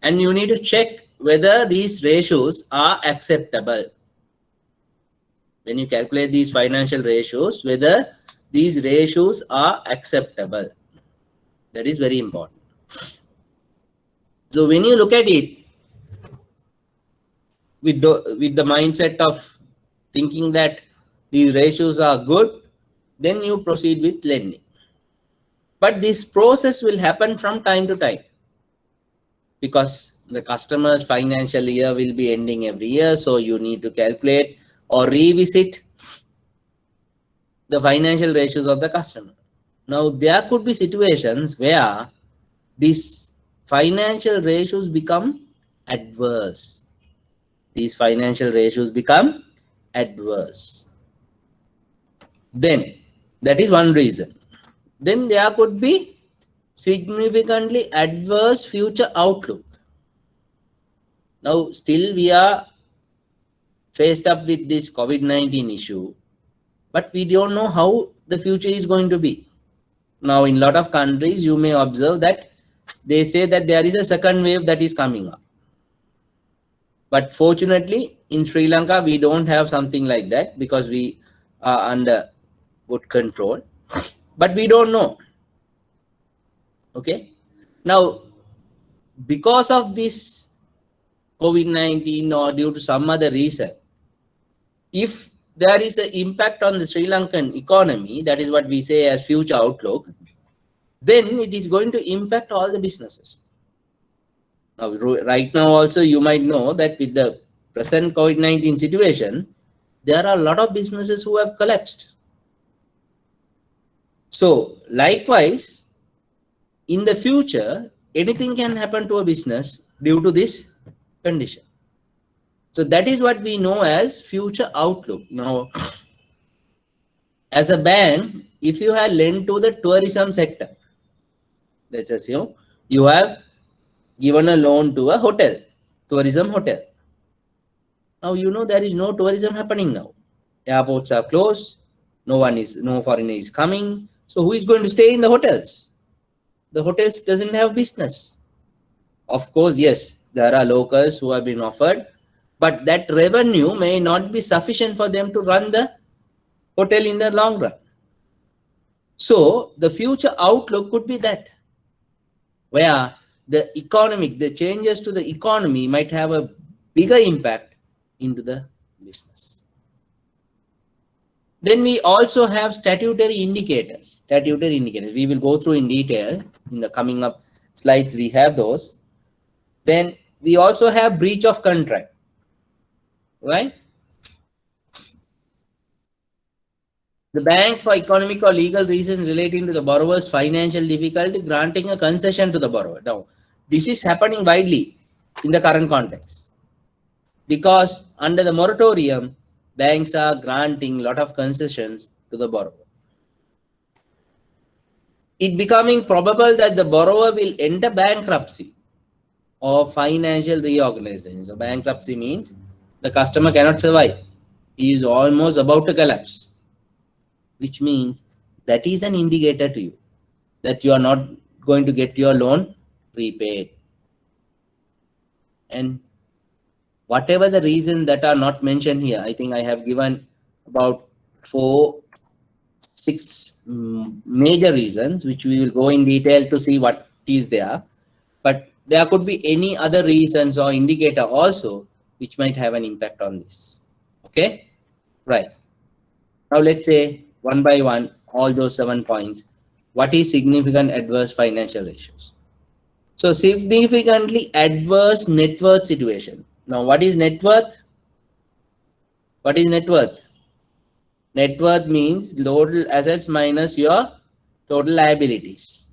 And you need to check whether these ratios are acceptable. When you calculate these financial ratios, whether these ratios are acceptable. That is very important. So when you look at it with the mindset of thinking that these ratios are good, then you proceed with lending. But this process will happen from time to time because the customer's financial year will be ending every year. So you need to calculate or revisit the financial ratios of the customer. Now, there could be situations where these financial ratios become adverse. These financial ratios become adverse. Then, that is one reason. Then there could be significantly adverse future outlook. Now, still we are faced up with this COVID-19 issue, but we don't know how the future is going to be. Now, in a lot of countries, you may observe that they say that there is a second wave that is coming up. But fortunately, in Sri Lanka, we don't have something like that because we are under good control. But we don't know. Okay. Now, because of this COVID-19 or due to some other reason, if there is an impact on the Sri Lankan economy, that is what we say as future outlook, then it is going to impact all the businesses. Now, right now also you might know that with the present COVID-19 situation, there are a lot of businesses who have collapsed. So likewise, in the future, anything can happen to a business due to this condition. So that is what we know as future outlook. Now, as a bank, if you have lent to the tourism sector, let's assume you have given a loan to a hotel, tourism hotel. Now you know there is no tourism happening now. Airports are closed. No foreigner is coming. So who is going to stay in the hotels? The hotels doesn't have business. Of course, yes, there are locals who have been offered, but that revenue may not be sufficient for them to run the hotel in the long run. So the future outlook could be that, where the changes to the economy might have a bigger impact into the business. Then we also have statutory indicators. Statutory indicators. We will go through in detail in the coming up slides. We have those. Then we also have breach of contract, right? The bank, for economic or legal reasons relating to the borrower's financial difficulty, granting a concession to the borrower. Now, this is happening widely in the current context, because under the moratorium, banks are granting a lot of concessions to the borrower. It becoming probable that the borrower will enter bankruptcy or financial reorganization. So bankruptcy means the customer cannot survive. He is almost about to collapse, which means that is an indicator to you that you are not going to get your loan repaid. And whatever the reasons that are not mentioned here, I think I have given about 6 major reasons, which we will go in detail to see what is there. But there could be any other reasons or indicator also which might have an impact on this. Okay, right. Now let's say one by one, all those 7 points. What is significant adverse financial ratios? So significantly adverse net worth situation. Now what is net worth? What is net worth? Net worth means total assets minus your total liabilities.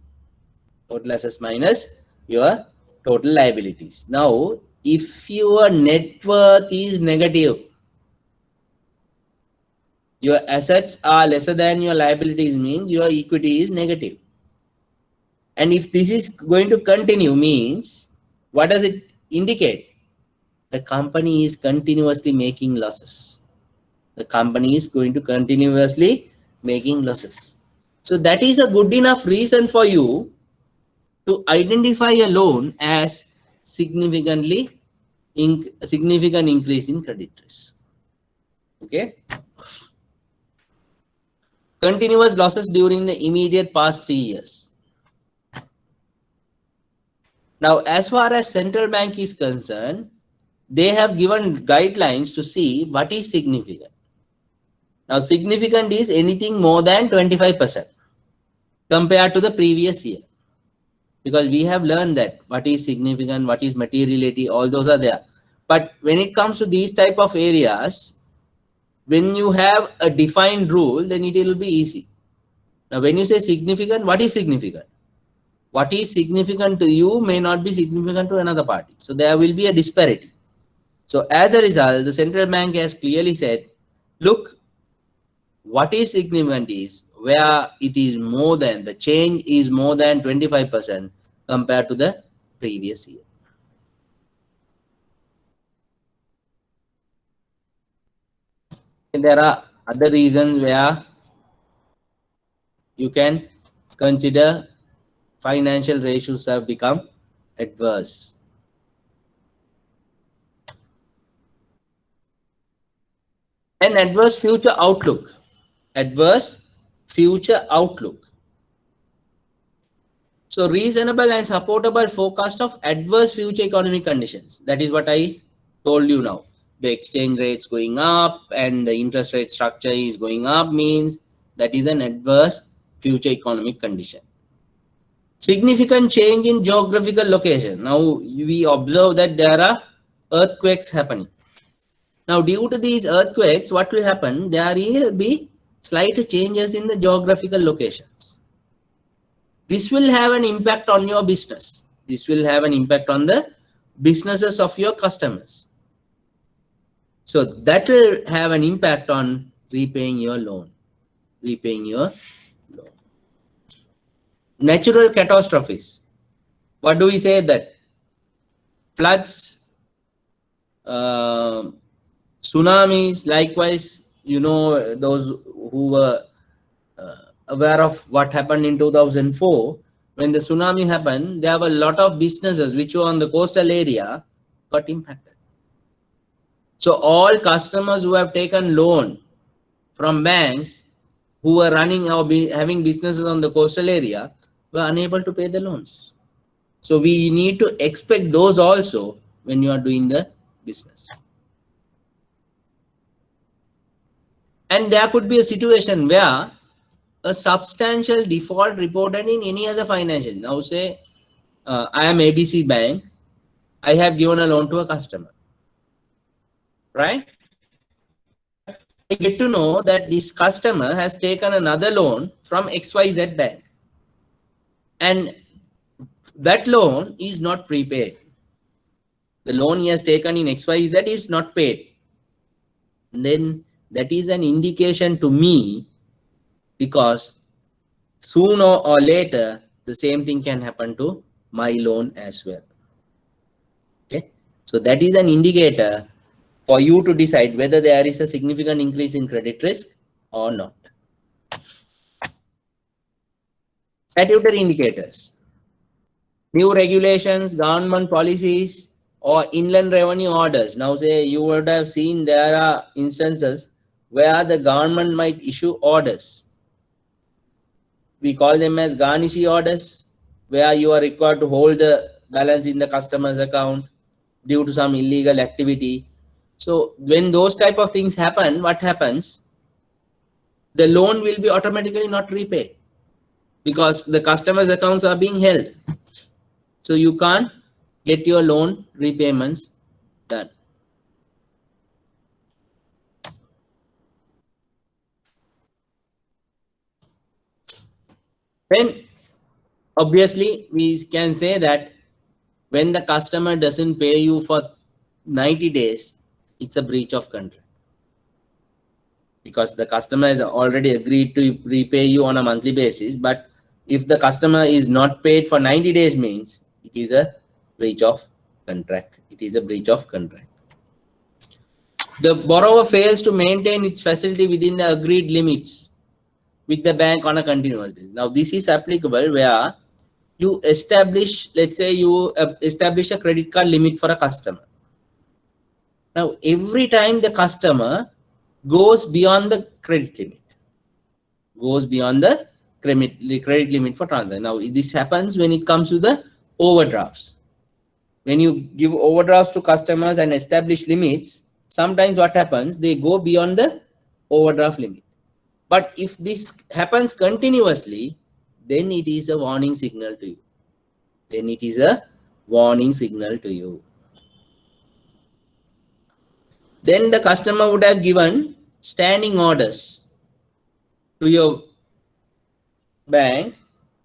Total assets minus your total liabilities. Now, if your net worth is negative, your assets are lesser than your liabilities, means your equity is negative. And if this is going to continue, means what does it indicate? The company is continuously making losses. The company is going to continuously making losses. So that is a good enough reason for you to identify a loan as significant increase in credit risk. Okay. Continuous losses during the immediate past 3 years. Now, as far as central bank is concerned, they have given guidelines to see what is significant. Now, significant is anything more than 25% compared to the previous year. Because we have learned that what is significant, what is materiality, all those are there. But when it comes to these type of areas, when you have a defined rule, then it will be easy. Now, when you say significant, what is significant? What is significant to you may not be significant to another party. So there will be a disparity. So as a result, the central bank has clearly said, look, what is significant is where it is more than, the change is more than 25% compared to the previous year. And there are other reasons where you can consider financial ratios have become adverse. An adverse future outlook. Adverse future outlook. So reasonable and supportable forecast of adverse future economic conditions. That is what I told you now. The exchange rates going up and the interest rate structure is going up means that is an adverse future economic condition. Significant change in geographical location. Now we observe that there are earthquakes happening. Now due to these earthquakes, what will happen? There will be slight changes in the geographical locations. This will have an impact on your business. This will have an impact on the businesses of your customers. So that will have an impact on repaying your loan. Repaying your loan. Natural catastrophes. What do we say that? Floods, tsunamis, likewise, you know, those who were aware of what happened in 2004, when the tsunami happened, there were a lot of businesses which were on the coastal area got impacted. So all customers who have taken loan from banks who were running or having businesses on the coastal area were unable to pay the loans. So we need to expect those also when you are doing the business. And there could be a situation where a substantial default reported in any other financial. Now say, I am ABC Bank. I have given a loan to a customer, right? But I get to know that this customer has taken another loan from XYZ Bank. And that loan is not prepaid. The loan he has taken in XYZ is not paid. Then that is an indication to me, because sooner or later the same thing can happen to my loan as well. Okay, so that is an indicator for you to decide whether there is a significant increase in credit risk or not. Statutory indicators, new regulations, government policies, or inland revenue orders. Now say you would have seen there are instances where the government might issue orders. We call them as garnishee orders, where you are required to hold the balance in the customer's account due to some illegal activity. So when those type of things happen, what happens? The loan will be automatically not repaid because the customer's accounts are being held. So you can't get your loan repayments done. Then obviously we can say that when the customer doesn't pay you for 90 days, it's a breach of contract, because the customer has already agreed to repay you on a monthly basis. But if the customer is not paid for 90 days, means it is a breach of contract. It is a breach of contract. The borrower fails to maintain its facility within the agreed limits with the bank on a continuous basis. Now this is applicable where you establish, let's say you establish a credit card limit for a customer. Now every time the customer goes beyond the credit limit, goes beyond the credit limit for transaction. Now this happens when it comes to the overdrafts. When you give overdrafts to customers and establish limits, sometimes what happens, they go beyond the overdraft limit. But if this happens continuously, then it is a warning signal to you. Then it is a warning signal to you. Then the customer would have given standing orders to your bank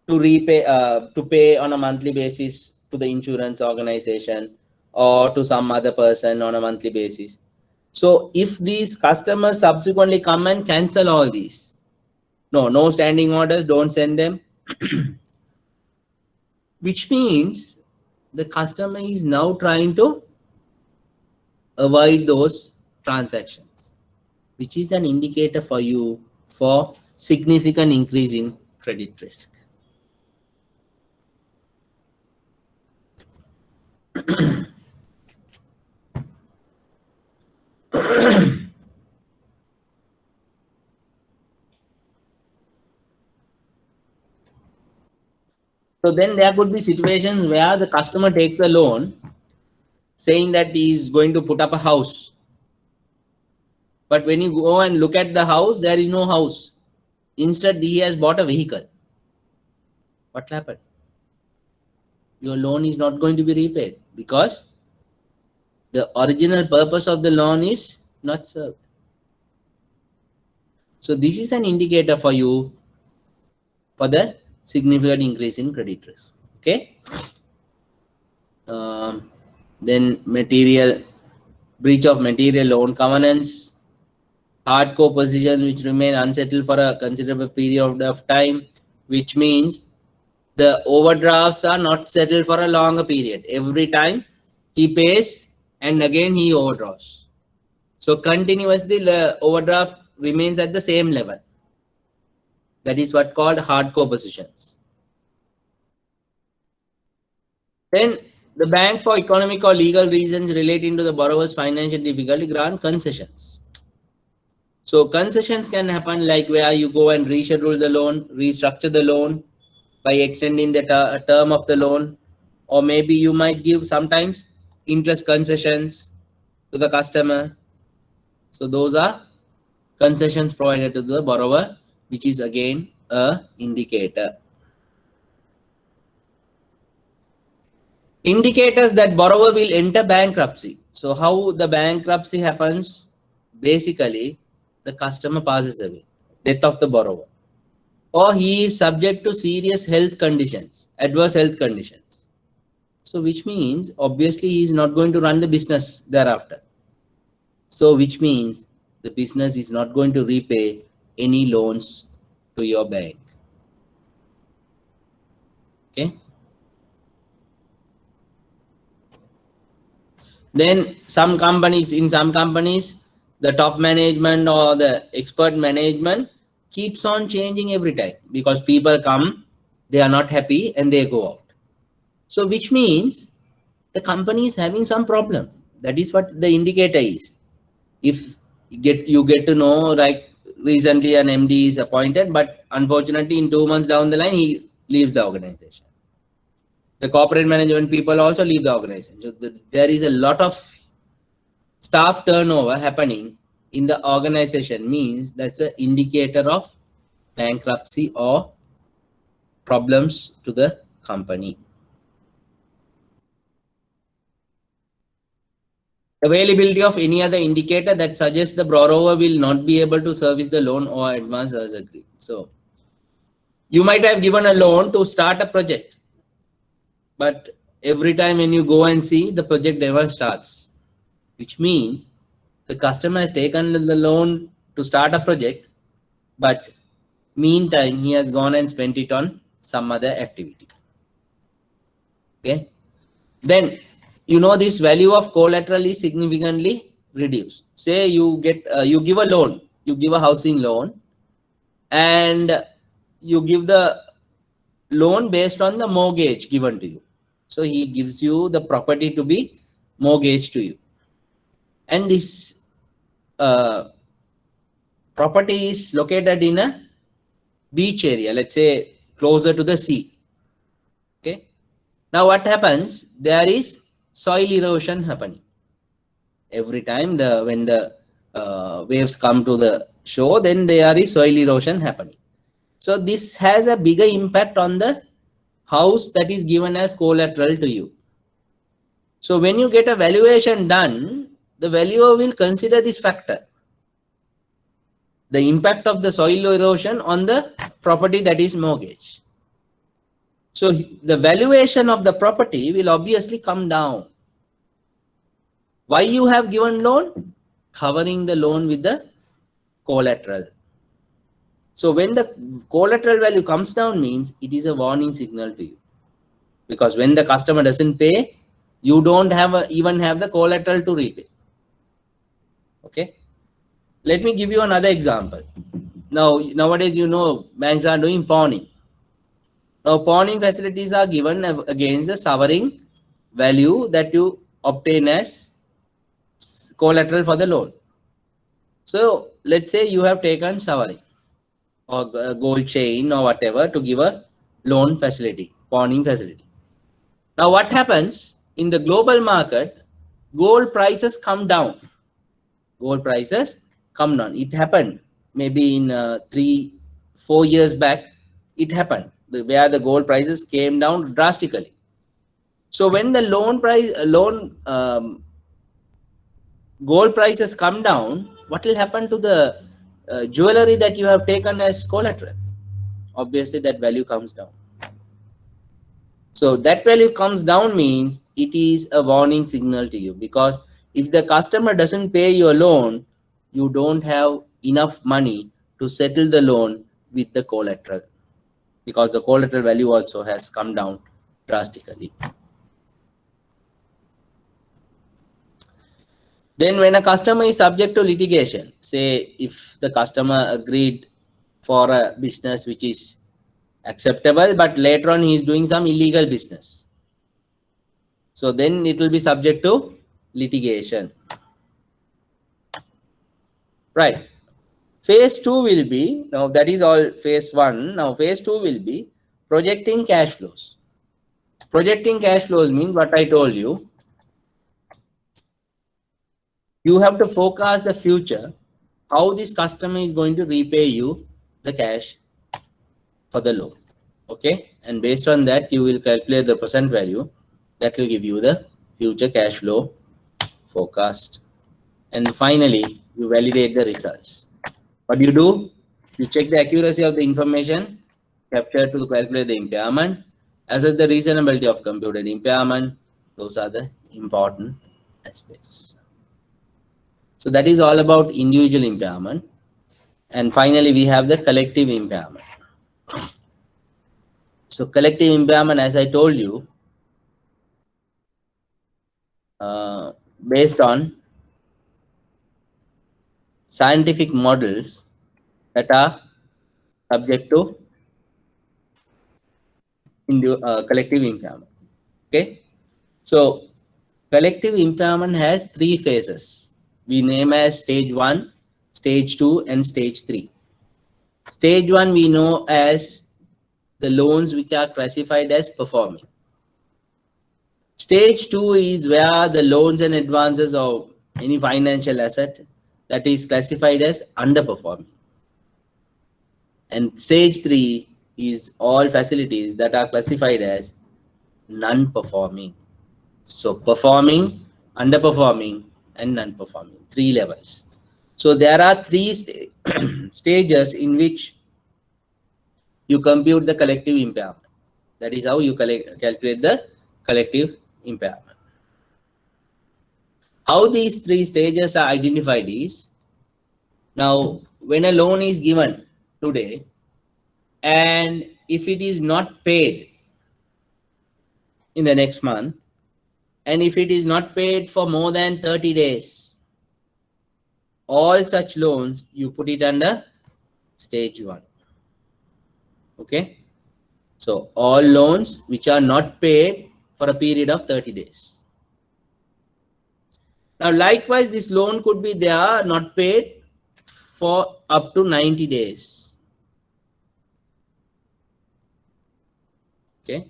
to repay, to pay on a monthly basis to the insurance organization or to some other person on a monthly basis. So if these customers subsequently come and cancel all these, no standing orders, don't send them, which means the customer is now trying to avoid those transactions, which is an indicator for you for significant increase in credit risk. So then there could be situations where the customer takes a loan saying that he is going to put up a house. But when you go and look at the house, there is no house. Instead, he has bought a vehicle. What happened? Your loan is not going to be repaid because the original purpose of the loan is not served. So this is an indicator for you for the significant increase in credit risk. Okay. Then breach of material loan covenants, hardcore positions which remain unsettled for a considerable period of time, which means the overdrafts are not settled for a longer period. Every time he pays and again he overdraws. So continuously the overdraft remains at the same level. That is what called hardcore positions. Then the bank, for economic or legal reasons relating to the borrower's financial difficulty, grant concessions. So concessions can happen like where you go and reschedule the loan, restructure the loan by extending the term of the loan, or maybe you might give sometimes interest concessions to the customer. So those are concessions provided to the borrower, which is again a indicator. Indicators that borrower will enter bankruptcy. So how the bankruptcy happens? Basically, the customer passes away, death of the borrower, or he is subject to serious health conditions, adverse health conditions. So which means obviously he is not going to run the business thereafter. So which means the business is not going to repay any loans to your bank. Okay. Then in some companies, the top management or the expert management keeps on changing every time because people come, they are not happy and they go out. So which means the company is having some problem. That is what the indicator is. If you get to know, like recently an MD is appointed, but unfortunately in 2 months down the line, he leaves the organization. The corporate management people also leave the organization. So there is a lot of staff turnover happening in the organization, means that's an indicator of bankruptcy or problems to the company. Availability of any other indicator that suggests the borrower will not be able to service the loan or advance as agreed. So you might have given a loan to start a project, but every time when you go and see, the project never starts, which means the customer has taken the loan to start a project, but meantime he has gone and spent it on some other activity. Okay. Then this value of collateral is significantly reduced. Say you give a loan, you give a housing loan, and you give the loan based on the mortgage given to you. So he gives you the property to be mortgaged to you, and this property is located in a beach area, let's say closer to the sea. Okay. Now what happens? There is soil erosion happening. Every time when the waves come to the shore, then there is soil erosion happening. So this has a bigger impact on the house that is given as collateral to you. So when you get a valuation done, the valuer will consider this factor, the impact of the soil erosion on the property that is mortgaged. So the valuation of the property will obviously come down. Why you have given loan? Covering the loan with the collateral. So when the collateral value comes down, means it is a warning signal to you, because when the customer doesn't pay, you don't even have the collateral to repay. Okay. Let me give you another example. Now nowadays banks are doing pawning. Now pawning facilities are given against the sovereign value that you obtain as collateral for the loan. So let's say you have taken sovereign or gold chain or whatever to give a loan facility, pawning facility. Now what happens in the global market? Gold prices come down. Gold prices come down. It happened maybe in 3-4 years back. It happened where the gold prices came down drastically. So when the gold prices come down, what will happen to the jewelry that you have taken as collateral? Obviously that value comes down. So that value comes down means it is a warning signal to you, because if the customer doesn't pay your loan, you don't have enough money to settle the loan with the collateral, because the collateral value also has come down drastically. Then when a customer is subject to litigation, say if the customer agreed for a business which is acceptable, but later on he is doing some illegal business, so then it will be subject to litigation. Right. Phase 2 will be, now that is all phase 1. Now phase 2 will be projecting cash flows. Projecting cash flows means what I told you. You have to forecast the future, how this customer is going to repay you the cash for the loan. Okay. And based on that, you will calculate the present value. That will give you the future cash flow forecast. And finally, you validate the results. What do? You check the accuracy of the information captured to calculate the impairment, assess the reasonability of computed impairment. Those are the important aspects. So that is all about individual impairment. And finally, we have the collective impairment. So collective impairment, as I told you, based on scientific models that are subject to collective impairment. Okay. So collective impairment has 3 phases. We name as stage 1, stage 2, and stage 3. Stage 1 we know as the loans which are classified as performing. Stage 2 is where the loans and advances of any financial asset that is classified as underperforming. And stage 3 is all facilities that are classified as non-performing. So performing, underperforming, and non-performing, 3 levels. So there are 3 stages in which you compute the collective impairment. That is how you calculate the collective impairment. How these 3 stages are identified is, now when a loan is given today, and if it is not paid in the next month, and if it is not paid for more than 30 days, all such loans you put it under stage 1. Okay. So all loans which are not paid for a period of 30 days. Now likewise, this loan could be there not paid for up to 90 days. Okay.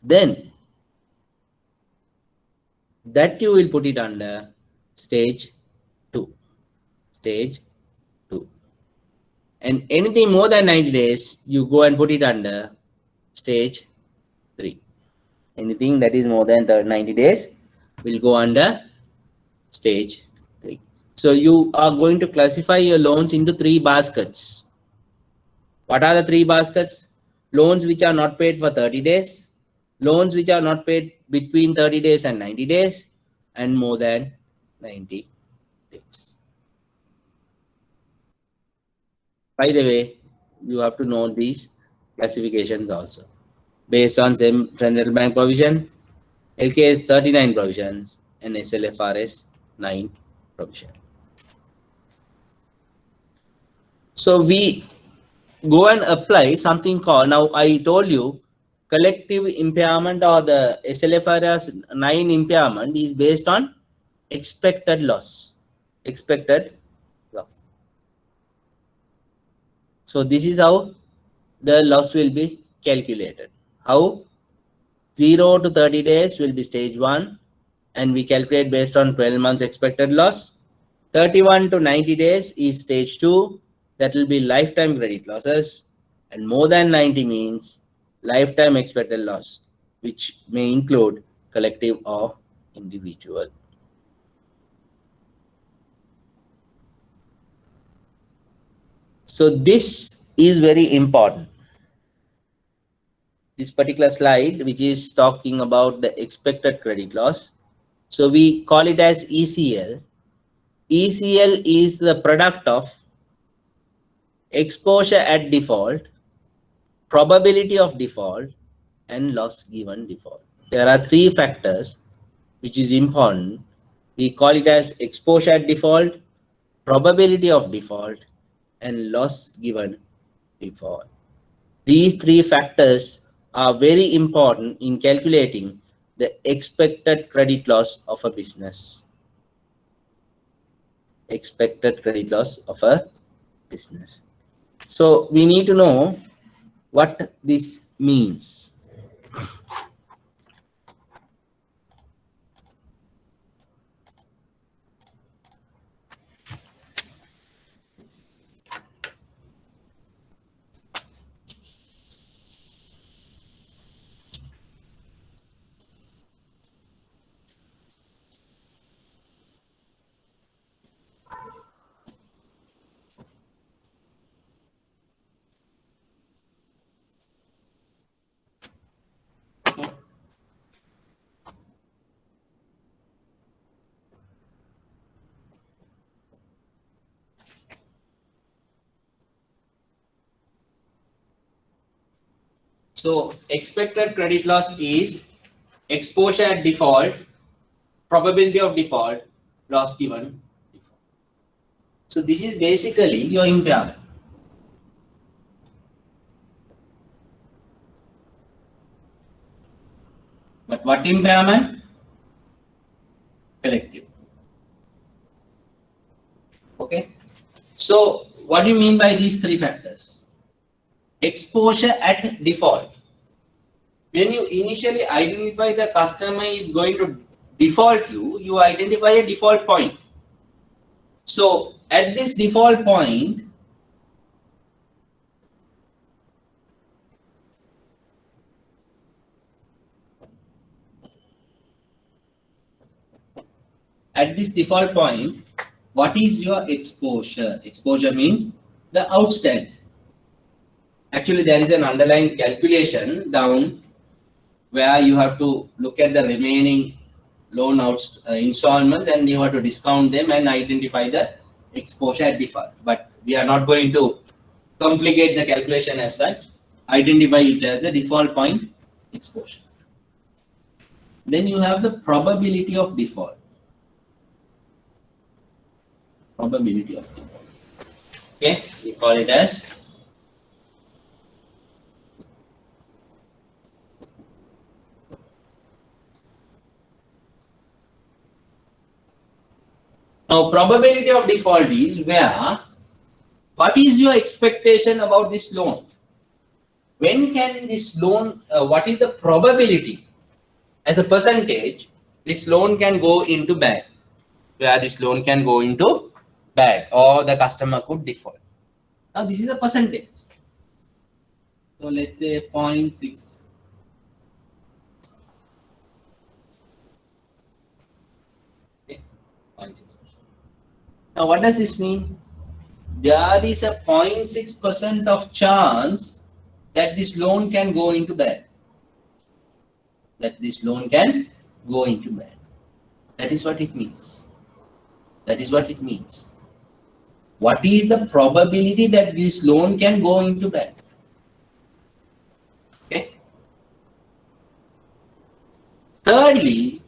Then that you will put it under stage 2. Stage 2. And anything more than 90 days, you go and put it under stage 3. Anything that is more than 90 days will go under stage 3. So you are going to classify your loans into 3 baskets. What are the 3 baskets? Loans which are not paid for 30 days, loans which are not paid between 30 days and 90 days, and more than 90 days. By the way, you have to know these classifications also. Based on central bank provision, LKS 39 provisions, and SLFRS 9 provision. So we go and apply something called, now I told you, collective impairment or the SLFRS 9 impairment is based on expected loss. Expected loss. So this is how the loss will be calculated. How? 0 to 30 days will be stage 1, and we calculate based on 12 months expected loss. 31 to 90 days is stage 2, that will be lifetime credit losses, and more than 90 means lifetime expected loss, which may include collective or individual. So this is very important. this particular slide, which is talking about the expected credit loss. So we call it as ECL. ECL is the product of exposure at default, probability of default, and loss given default. There are three factors which is important. We call it as exposure at default, probability of default, and loss given default. These three factors are very important in calculating the expected credit loss of a business. Expected credit loss of a business. So we need to know what this means. So expected credit loss is exposure at default, probability of default, loss given default. So this is basically your impairment. But what impairment? Collective. Okay. So what do you mean by these three factors? Exposure at default. When you initially identify the customer is going to default you identify a default point. So at this default point, what is your exposure? Exposure means the outstanding. Actually, there is an underlying calculation down where you have to look at the remaining loan installments and you have to discount them and identify the exposure at default. But we are not going to complicate the calculation as such. Identify it as the default point exposure. Then you have the probability of default. Probability of default. Okay, we call it as now probability of default is where what is your expectation about this loan? When can this loan, what is the probability as a percentage this loan can go into bad? Where this loan can go into bad or the customer could default. Now this is a percentage. So let's say 0.6. Okay, 0.6%. Now what does this mean? There is a 0.6% of chance that this loan can go into bad. That this loan can go into bad. That is what it means. That is what it means. What is the probability that this loan can go into bad? Okay. Thirdly,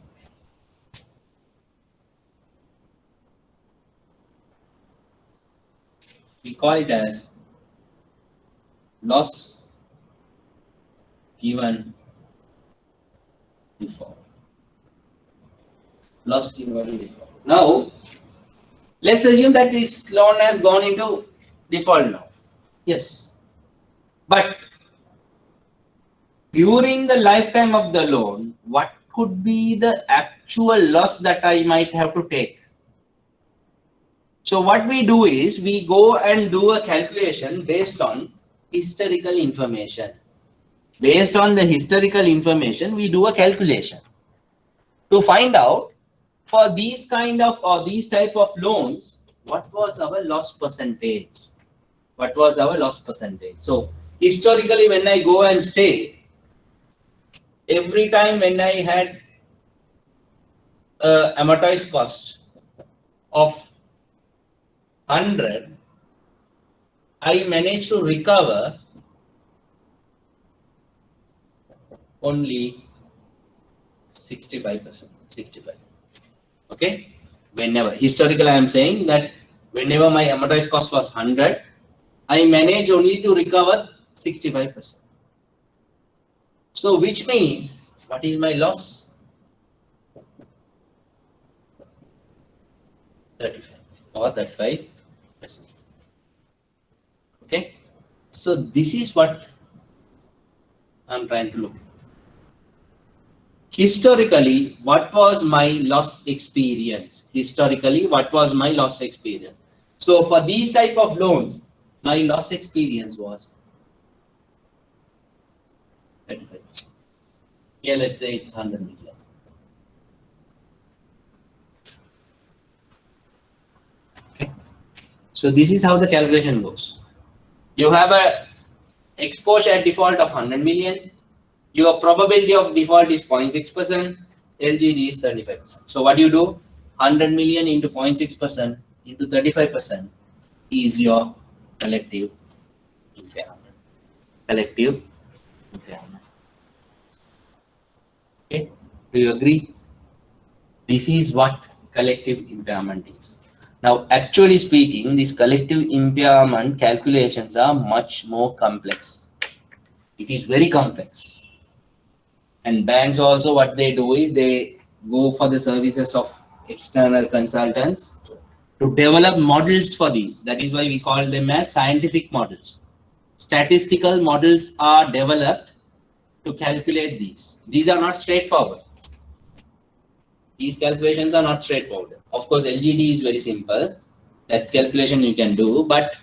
we call it as loss given default. Loss given default. Now, let's assume that this loan has gone into default now. Yes. But during the lifetime of the loan, what could be the actual loss that I might have to take? So what we do is we go and do a calculation based on historical information. Based on the historical information, we do a calculation to find out for these kind of or these type of loans, what was our loss percentage? What was our loss percentage? So historically, when I go and say every time when I had amortized cost of 100, I managed to recover only 65%. 65. Okay. Whenever historical, I am saying that whenever my amortized cost was 100, I managed only to recover 65%. So which means, what is my loss? 35 or 35%. Okay. So this is what I'm trying to look. Historically, what was my loss experience? Historically, what was my loss experience? So for these type of loans, my loss experience was 35. Yeah, let's say it's 100 million. Okay. So this is how the calculation goes. You have a exposure at default of 100 million. Your probability of default is 0.6%. LGD is 35%. So what do you do? 100 million into 0.6% into 35% is your collective impairment. Collective impairment. Okay. Do you agree? This is what collective impairment is. Now, actually speaking, these collective impairment calculations are much more complex. It is very complex. And banks also, what they do is they go for the services of external consultants to develop models for these. That is why we call them as scientific models. Statistical models are developed to calculate these. These are not straightforward. These calculations are not straightforward. Of course, LGD is very simple. That calculation you can do. But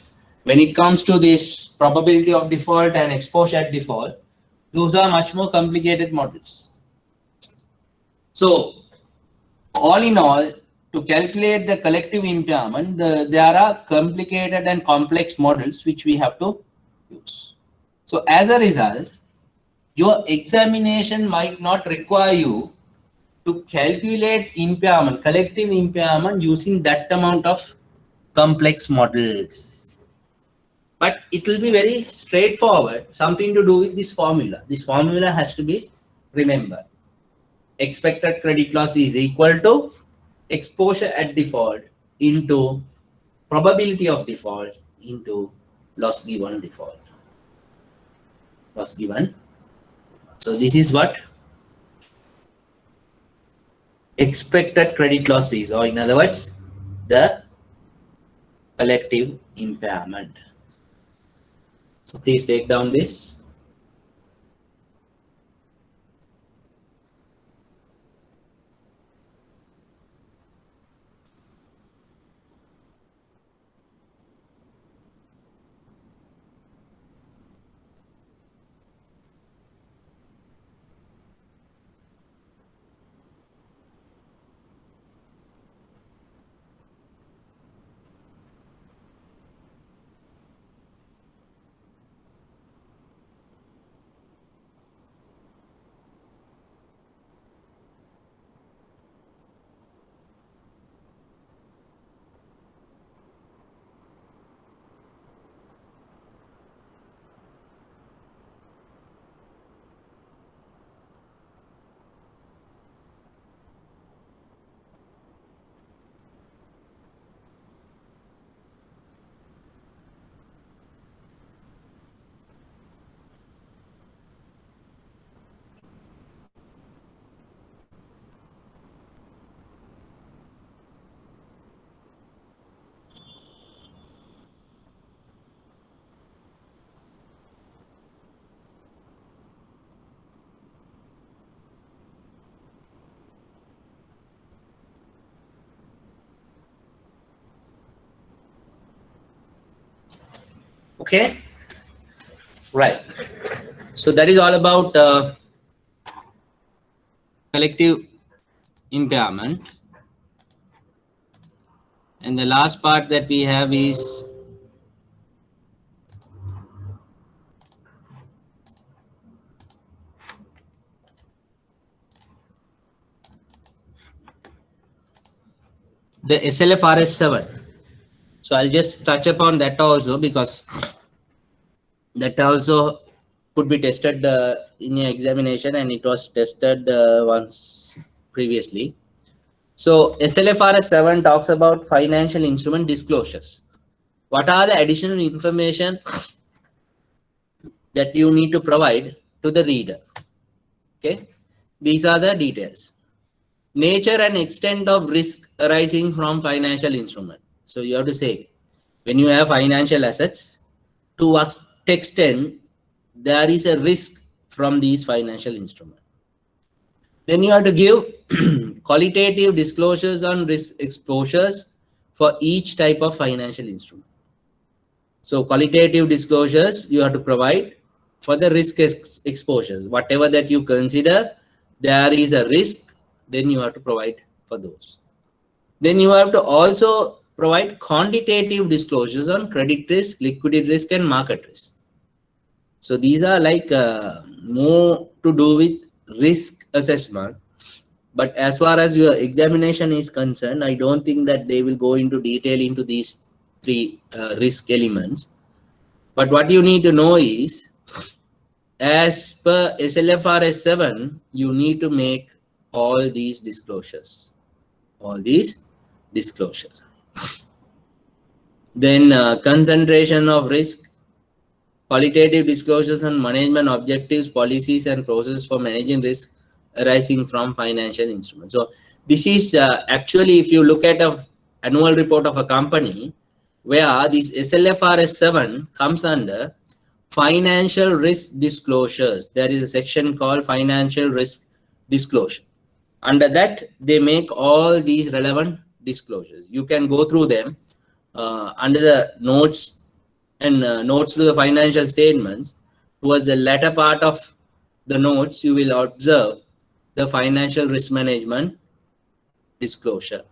when it comes to this probability of default and exposure at default, those are much more complicated models. So, all in all, to calculate the collective impairment, there are complicated and complex models which we have to use. So, as a result, your examination might not require you to calculate impairment, collective impairment using that amount of complex models. But it will be very straightforward, something to do with this formula. This formula has to be remembered. Expected credit loss is equal to exposure at default into probability of default into loss given default. Loss given. So this is what expected credit loss is, or in other words, the collective impairment. So please take down this. Okay, right. So that is all about collective impairment. And the last part that we have is the SLFRS 7. So I'll just touch upon that also, because that also could be tested in your examination, and it was tested once previously. So SLFRS 7 talks about financial instrument disclosures. What are the additional information that you need to provide to the reader? Okay, these are the details. Nature and extent of risk arising from financial instrument. So you have to say, when you have financial assets, to what extent there is a risk from these financial instruments. Then you have to give qualitative disclosures on risk exposures for each type of financial instrument. So qualitative disclosures you have to provide for the risk exposures. Whatever that you consider there is a risk, then you have to provide for those. Then you have to also provide quantitative disclosures on credit risk, liquidity risk, and market risk. So these are like more to do with risk assessment. But as far as your examination is concerned, I don't think that they will go into detail into these three risk elements. But what you need to know is, as per SLFRS 7, you need to make all these disclosures. All these disclosures. Then concentration of risk, qualitative disclosures on management objectives, policies, and processes for managing risk arising from financial instruments. So this is actually, if you look at an annual report of a company, where this SLFRS 7 comes under financial risk disclosures. There is a section called financial risk disclosure. Under that, they make all these relevant disclosures. You can go through them under the notes and notes to the financial statements. Towards the latter part of the notes, you will observe the financial risk management disclosure.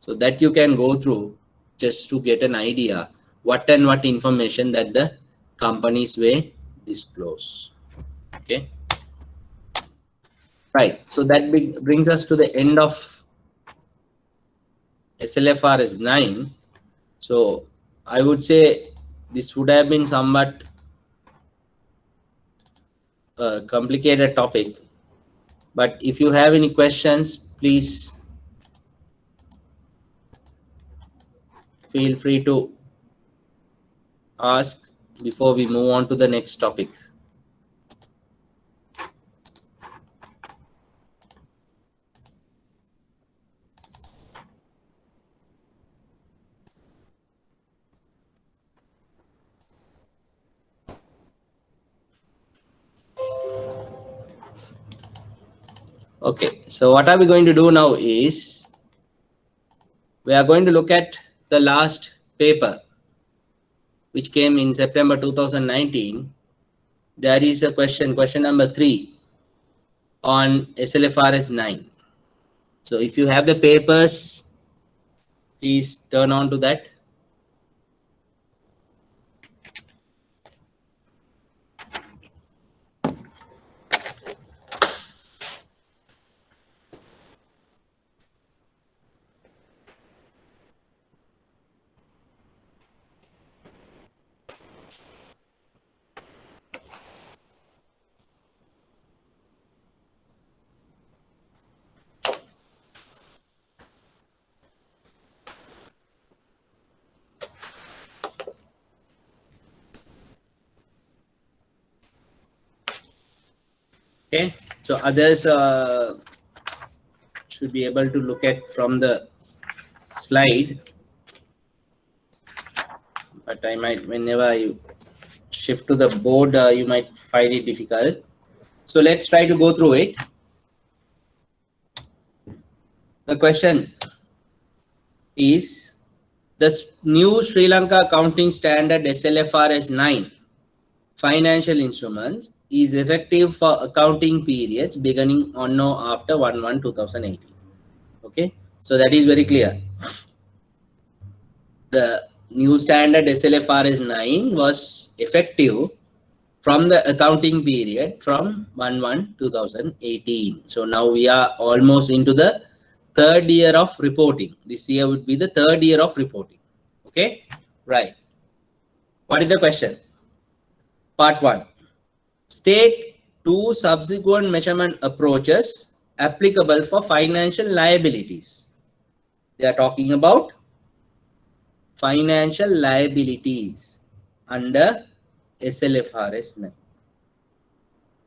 So that you can go through just to get an idea what information that the companies may disclose. Okay. Right. So that brings us to the end of SLFRS 9. So I would say this would have been somewhat a complicated topic. But if you have any questions, please feel free to ask before we move on to the next topic. Okay, so what are we going to do now is, we are going to look at the last paper which came in September 2019. There is a question number 3 on SLFRS 9. So if you have the papers, please turn on to that. Okay, so others should be able to look at from the slide, but I might, whenever I shift to the board, you might find it difficult. So let's try to go through it. The question is, the new Sri Lanka accounting standard SLFRS 9 financial instruments is effective for accounting periods beginning on or after 1/1/2018. Okay, so that is very clear. The new standard SLFRS 9 was effective from the accounting period from 1/1/2018. So now we are almost into the third year of reporting. This year would be the third year of reporting. Okay, right. What is the question? Part 1. State 2 subsequent measurement approaches applicable for financial liabilities. They are talking about financial liabilities under SLFRS 9.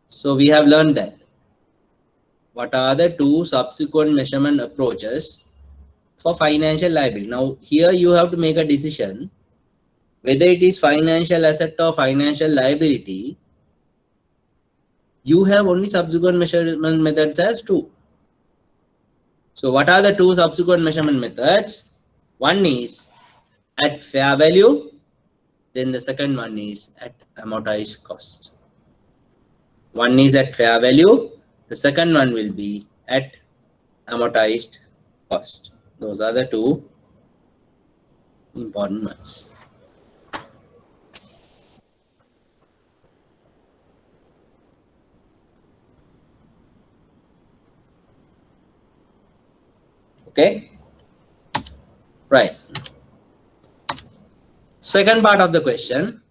So we have learned that. What are the 2 subsequent measurement approaches for financial liability? Now here you have to make a decision whether it is financial asset or financial liability. You have only subsequent measurement methods as 2. So what are the 2 subsequent measurement methods? One is at fair value, then the second one is at amortized cost. One is at fair value, the second one will be at amortized cost. Those are the 2 important ones. Okay, right. Second part of the question.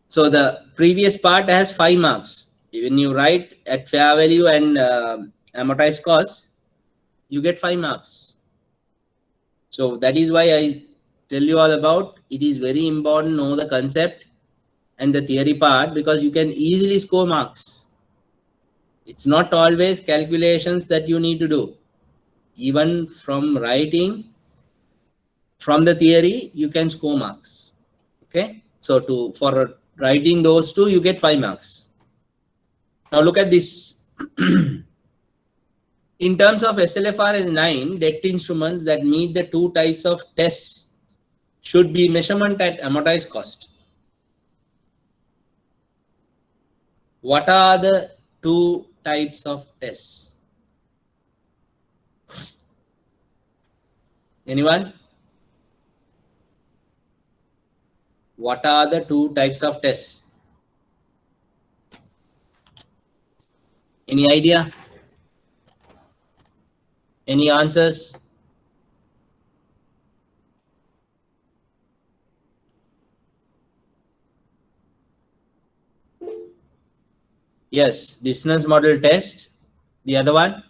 So the previous part has 5 marks. When you write at fair value and amortized cost, you get 5 marks. So that is why I tell you all about it is very important to know the concept and the theory part, because you can easily score marks. It's not always calculations that you need to do. Even from writing, from the theory, you can score marks. Okay, so for writing those 2, you get 5 marks. Now look at this. In terms of SLFRS 9, debt instruments that meet the 2 types of tests should be measurement at amortized cost. What are the 2 types of tests? Anyone? What are the 2 types of tests? Any idea? Any answers? Yes, business model test. The other one?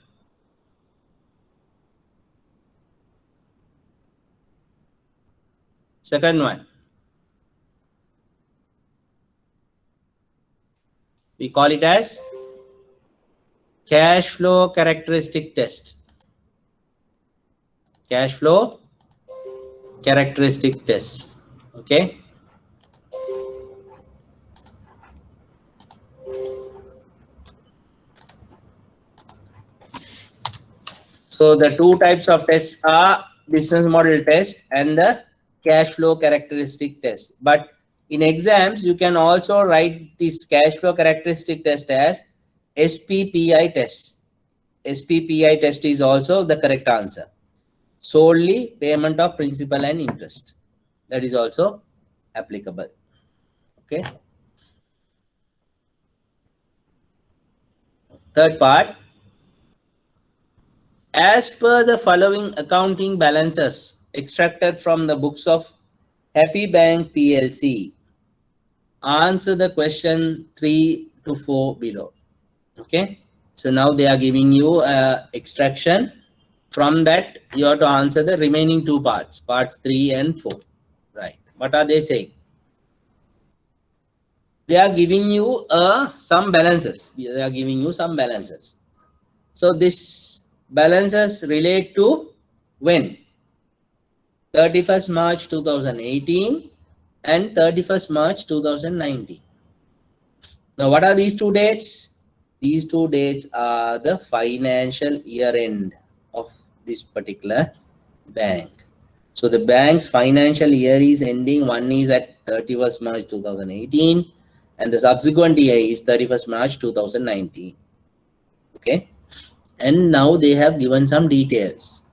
Second one. We call it as cash flow characteristic test. Cash flow characteristic test. Okay. So the 2 types of tests are business model test and the cash flow characteristic test. But in exams, you can also write this cash flow characteristic test as SPPI test. SPPI test is also the correct answer. Solely payment of principal and interest. That is also applicable. Okay. Third part. As per the following accounting balances extracted from the books of Happy Bank PLC, answer the question 3 to 4 below. Okay, so now they are giving you extraction. From that, you have to answer the remaining 2 parts, parts 3 and 4. Right. What are they saying? They are giving you some balances. They are giving you some balances. So this balances relate to when? 31st March 2018 and 31st March 2019. Now, what are these 2 dates? These 2 dates are the financial year end of this particular bank. So the bank's financial year is ending. One is at 31st March 2018 and the subsequent year is 31st March 2019. Okay. And now they have given some details.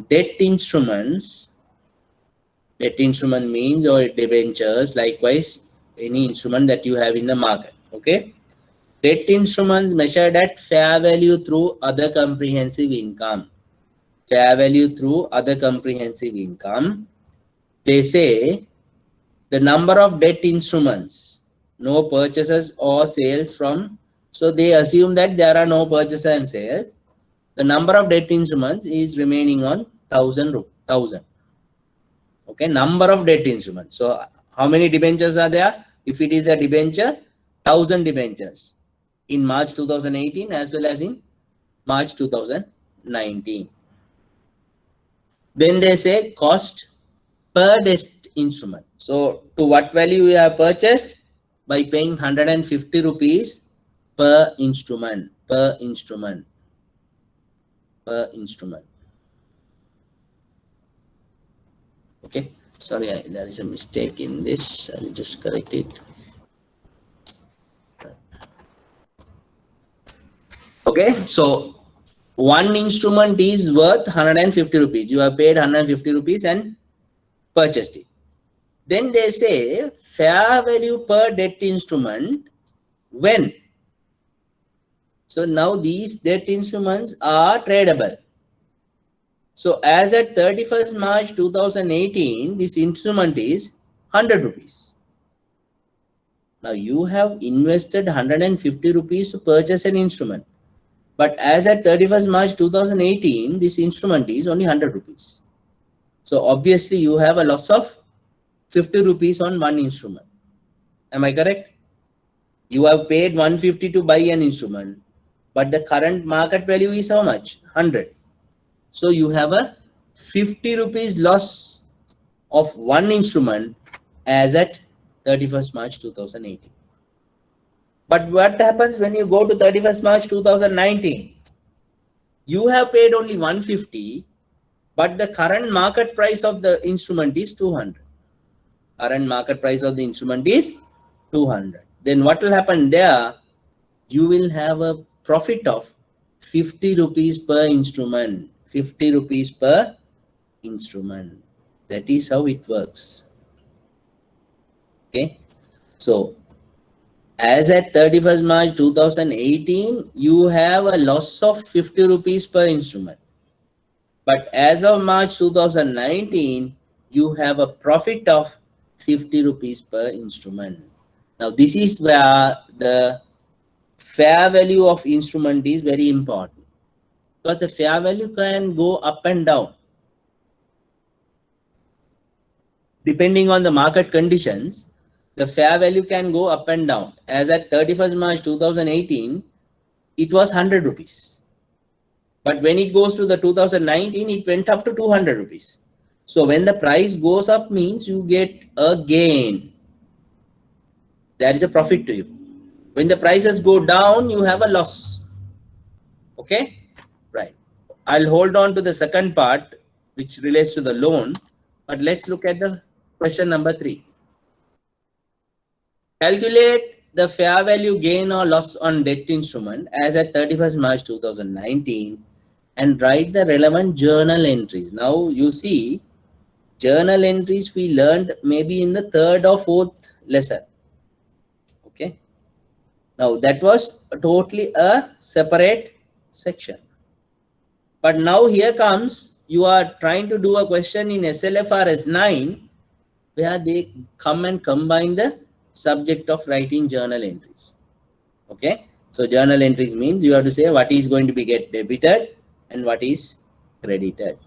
Debt instruments. Debt instrument means or debentures, likewise any instrument that you have in the market. Okay. Debt instruments measured at fair value through other comprehensive income. fair value through other comprehensive income. They say the number of debt instruments, no purchases or sales from, so they assume that there are no purchases and sales. The number of debt instruments is remaining on 1,000. Okay, number of debt instruments. So how many debentures are there? If it is a debenture, 1,000 debentures in March 2018 as well as in March 2019. Then they say cost per debt instrument. So to what value we have purchased? By paying 150 rupees per instrument. Okay, sorry, there is a mistake in this. I'll just correct it. Okay, so one instrument is worth 150 rupees. You have paid 150 rupees and purchased it. Then they say fair value per debt instrument when. So now these debt instruments are tradable. So as at 31st March 2018, this instrument is 100 rupees. Now you have invested 150 rupees to purchase an instrument. But as at 31st March 2018, this instrument is only 100 rupees. So obviously you have a loss of 50 rupees on one instrument. Am I correct? You have paid 150 to buy an instrument, but the current market value is how much? 100. So you have a 50 rupees loss of one instrument as at 31st March 2018. But what happens when you go to 31st March 2019? You have paid only 150, but the current market price of the instrument is 200. Current market price of the instrument is 200. Then what will happen there? You will have a profit of 50 rupees per instrument. 50 rupees per instrument. That is how it works. Okay. So as at 31st March 2018, you have a loss of 50 rupees per instrument. But as of March 2019, you have a profit of 50 rupees per instrument. Now this is where the fair value of instrument is very important, because the fair value can go up and down depending on the market conditions. The fair value can go up and down. As at 31st March 2018, it was 100 rupees. But when it goes to the 2019, it went up to 200 rupees. So when the price goes up means you get a gain. That is a profit to you. When the prices go down, you have a loss. Okay, right. I'll hold on to the second part, which relates to the loan, but let's look at the question number 3. Calculate the fair value gain or loss on debt instrument as at 31st March 2019 and write the relevant journal entries. Now you see, journal entries we learned maybe in the 3rd or 4th lesson. Okay. Now that was totally a separate section. But now here comes, you are trying to do a question in SLFRS 9 where they come and combine the subject of writing journal entries. Okay. So journal entries means you have to say what is going to be get debited and what is credited.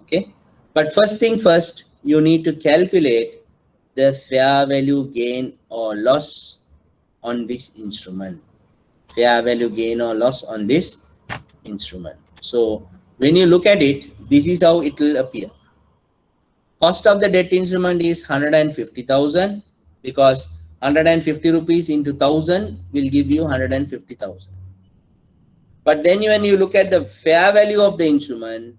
Okay. But first thing first, you need to calculate the fair value gain or loss on this instrument. Fair value gain or loss on this instrument. So when you look at it, this is how it will appear. Cost of the debt instrument is 150,000, because 150 rupees into 1,000 will give you 150,000. But then when you look at the fair value of the instrument,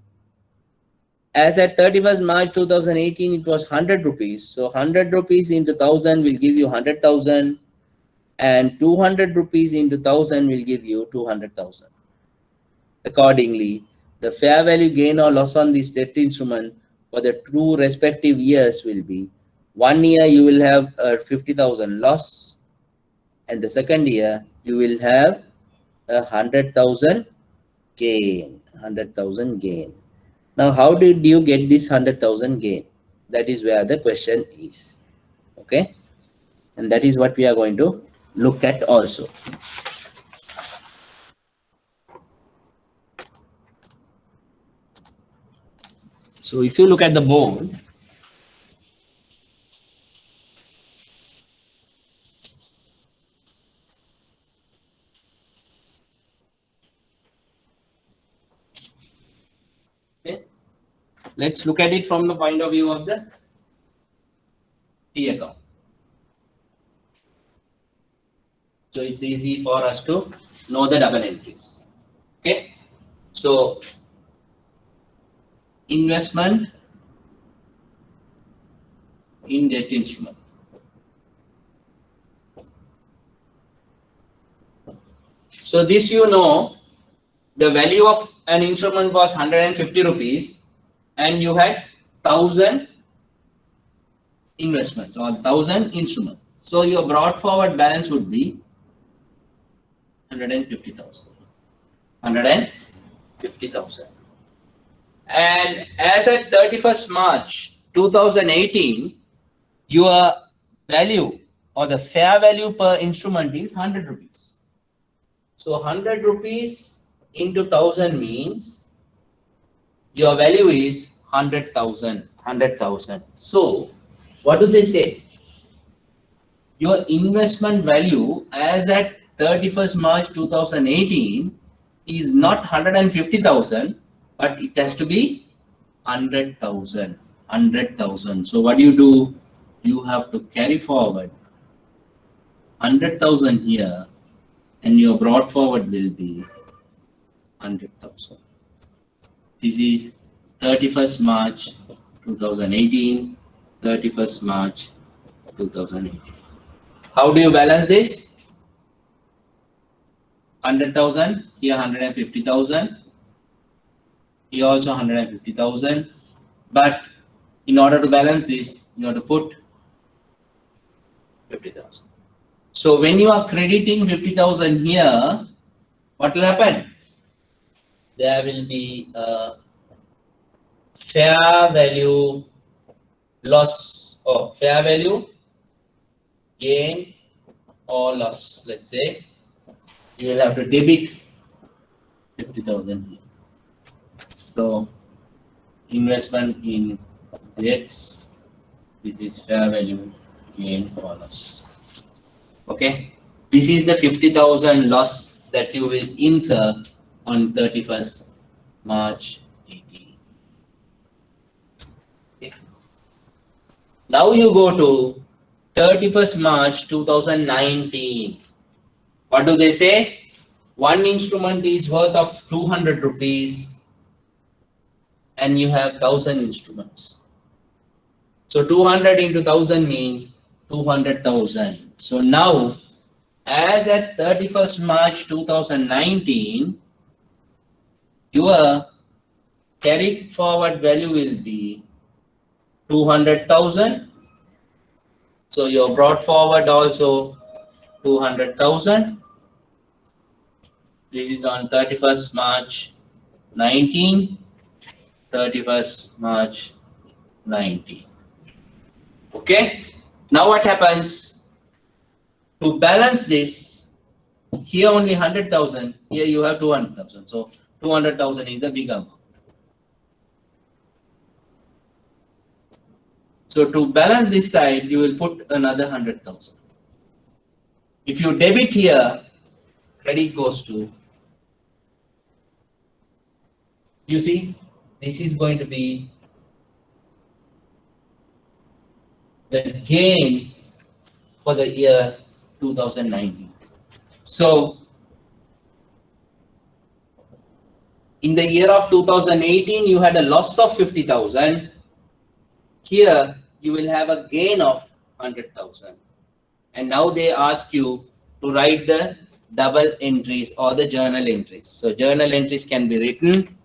as at 31st March 2018, it was 100 rupees. So 100 rupees into 1,000 will give you 100,000, and 200 rupees into 1,000 will give you 200,000. Accordingly, the fair value gain or loss on this debt instrument for the two respective years will be, 1 year you will have a 50,000 loss, and the second year you will have a 100,000 gain. 100,000 gain. Now, how did you get this 100,000 gain? That is where the question is. Okay. And that is what we are going to look at also. So if you look at the board, okay, let's look at it from the point of view of the T account. So it's easy for us to know the double entries. Okay. So investment in debt instrument. So this, you know, the value of an instrument was 150 rupees and you had 1000 investments or 1000 instruments. So your brought forward balance would be 150,000. 150,000. And as at 31st March 2018, your value or the fair value per instrument is 100 rupees. So 100 rupees into 1000 means your value is 100,000. 100,000. So what do they say? Your investment value as at 31st March 2018 is not 150,000, but it has to be 100,000. 100,000. So what do? You have to carry forward 100,000 here, and your brought forward will be 100,000. This is 31st March 2018, 31st March 2018. How do you balance this? 100,000, here 150,000, here also 150,000. But in order to balance this, you have to put 50,000. So when you are crediting 50,000 here, what will happen? There will be a fair value loss or fair value gain or loss. Let's say you will have to debit 50,000 here. So investment in debts, this is fair value gain or loss. Okay, this is the 50,000 loss that you will incur on 31st March 18. Okay. Now you go to 31st March 2019. What do they say? One instrument is worth of 200 rupees and you have 1000 instruments. So 200 into 1000 means 200,000. So now, as at 31st March 2019, your carried forward value will be 200,000. So your brought forward also 200,000. This is on 31st March 19, 31st March 19. Okay. Now what happens? To balance this, here only 100,000, here you have 200,000. So 200,000 is the big amount. So to balance this side, you will put another 100,000. If you debit here, credit goes to, you see, this is going to be the gain for the year 2019. So in the year of 2018, you had a loss of 50,000. Here you will have a gain of 100,000. And now they ask you to write the double entries or the journal entries. So journal entries can be written.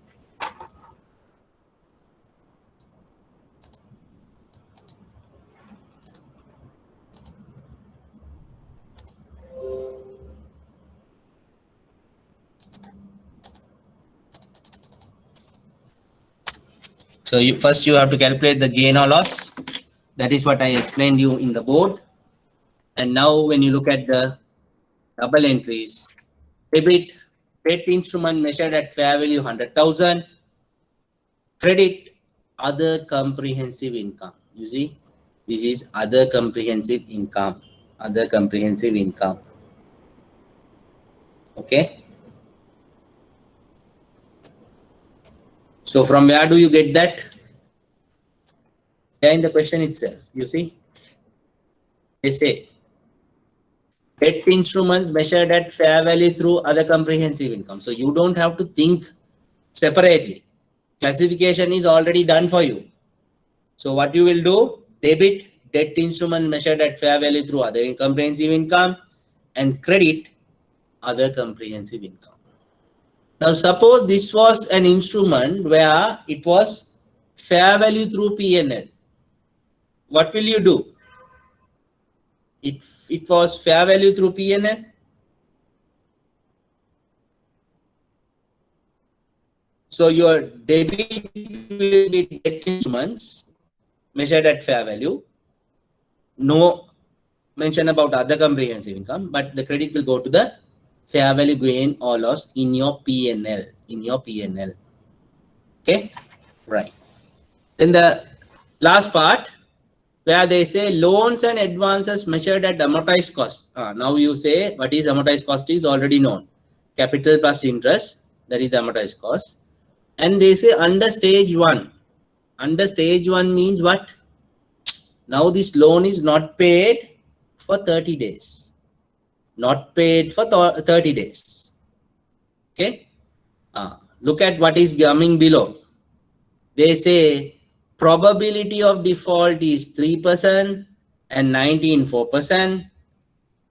So first you have to calculate the gain or loss. That is what I explained you in the board. And now when you look at the double entries, debit, debt instrument measured at fair value 100,000, credit, other comprehensive income. You see, this is other comprehensive income, other comprehensive income. Okay. So from where do you get that? There in the question itself, you see, they say debt instruments measured at fair value through other comprehensive income. So you don't have to think separately. Classification is already done for you. So what you will do, debit, debt instrument measured at fair value through other comprehensive income, and credit, other comprehensive income. Now suppose this was an instrument where it was fair value through P&L. What will you do? It was fair value through P&L. So your debit will be debt instruments measured at fair value. No mention about other comprehensive income, but the credit will go to the fair value gain or loss in your P&L. In your P&L. Okay, right. Then the last part, where they say loans and advances measured at amortized cost. Now you say what is amortized cost is already known. Capital plus interest, that is the amortized cost. And they say under stage 1. Under stage 1 means what? Now this loan is not paid for 30 days. Not paid for 30 days. Okay. Look at what is coming below. They say probability of default is 3% and 19.4%,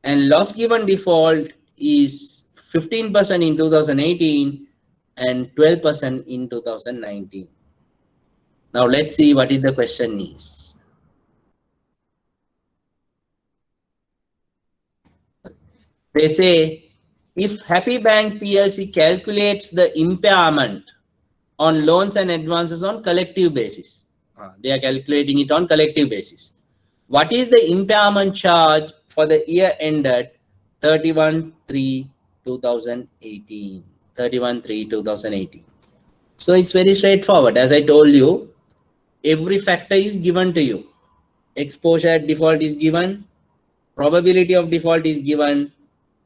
and loss given default is 15% in 2018 and 12% in 2019. Now let's see what is the question is. They say if Happy Bank PLC calculates the impairment on loans and advances on collective basis. They are calculating it on collective basis. What is the impairment charge for the year ended 31/3/2018? 31/3/2018. So it's very straightforward. As I told you, every factor is given to you. Exposure at default is given, probability of default is given,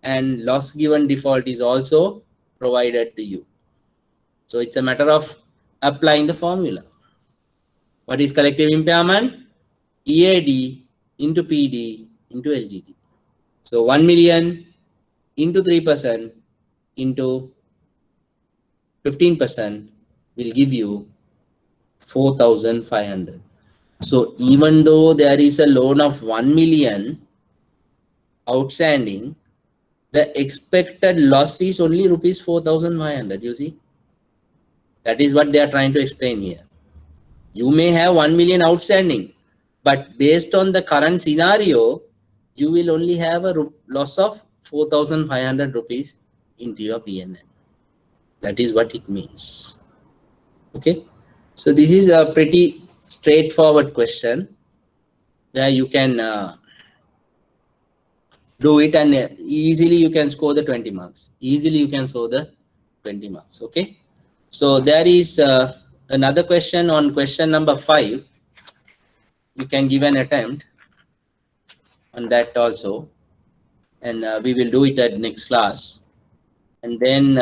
and loss given default is also provided to you. So it's a matter of applying the formula. What is collective impairment? EAD into PD into LGD. So 1 million into 3% into 15% will give you 4,500. So even though there is a loan of 1 million outstanding, the expected loss is only rupees 4,500. You see, that is what they are trying to explain here. You may have 1 million outstanding, but based on the current scenario, you will only have a loss of 4,500 rupees into your P&L. That is what it means. Okay, so this is a pretty straightforward question where you can do it, and easily you can score the 20 marks. Easily you can score the 20 marks. Okay, so there is another question on question number 5. You can give an attempt on that also, and we will do it at next class. And then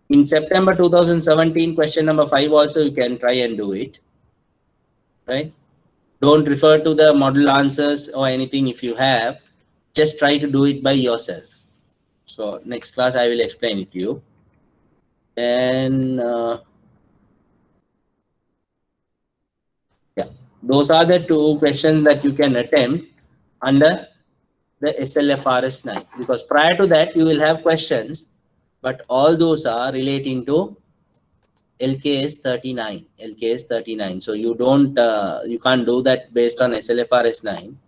in September 2017, question number 5 also you can try and do it, right? Don't refer to the model answers or anything. If you have, just try to do it by yourself. So next class I will explain it to you. And yeah, those are the 2 questions that you can attempt under the SLFRS 9, because prior to that you will have questions, but all those are relating to LKS 39. LKS 39. So you don't you can't do that based on SLFRS 9.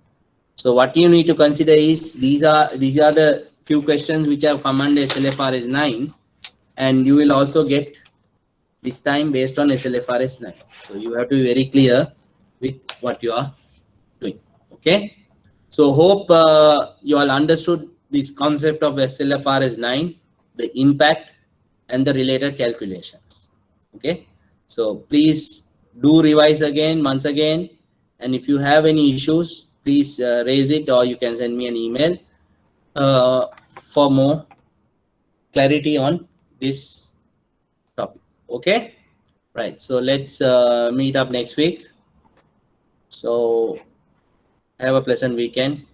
So what you need to consider is these are the few questions which have come under SLFRS 9, and you will also get this time based on SLFRS 9. So you have to be very clear with what you are doing. Okay. So hope you all understood this concept of SLFRS 9, the impact and the related calculations. Okay. So please do revise again, once again. And if you have any issues, please raise it, or you can send me an email for more clarity on this topic. Okay. Right. So let's meet up next week. So have a pleasant weekend.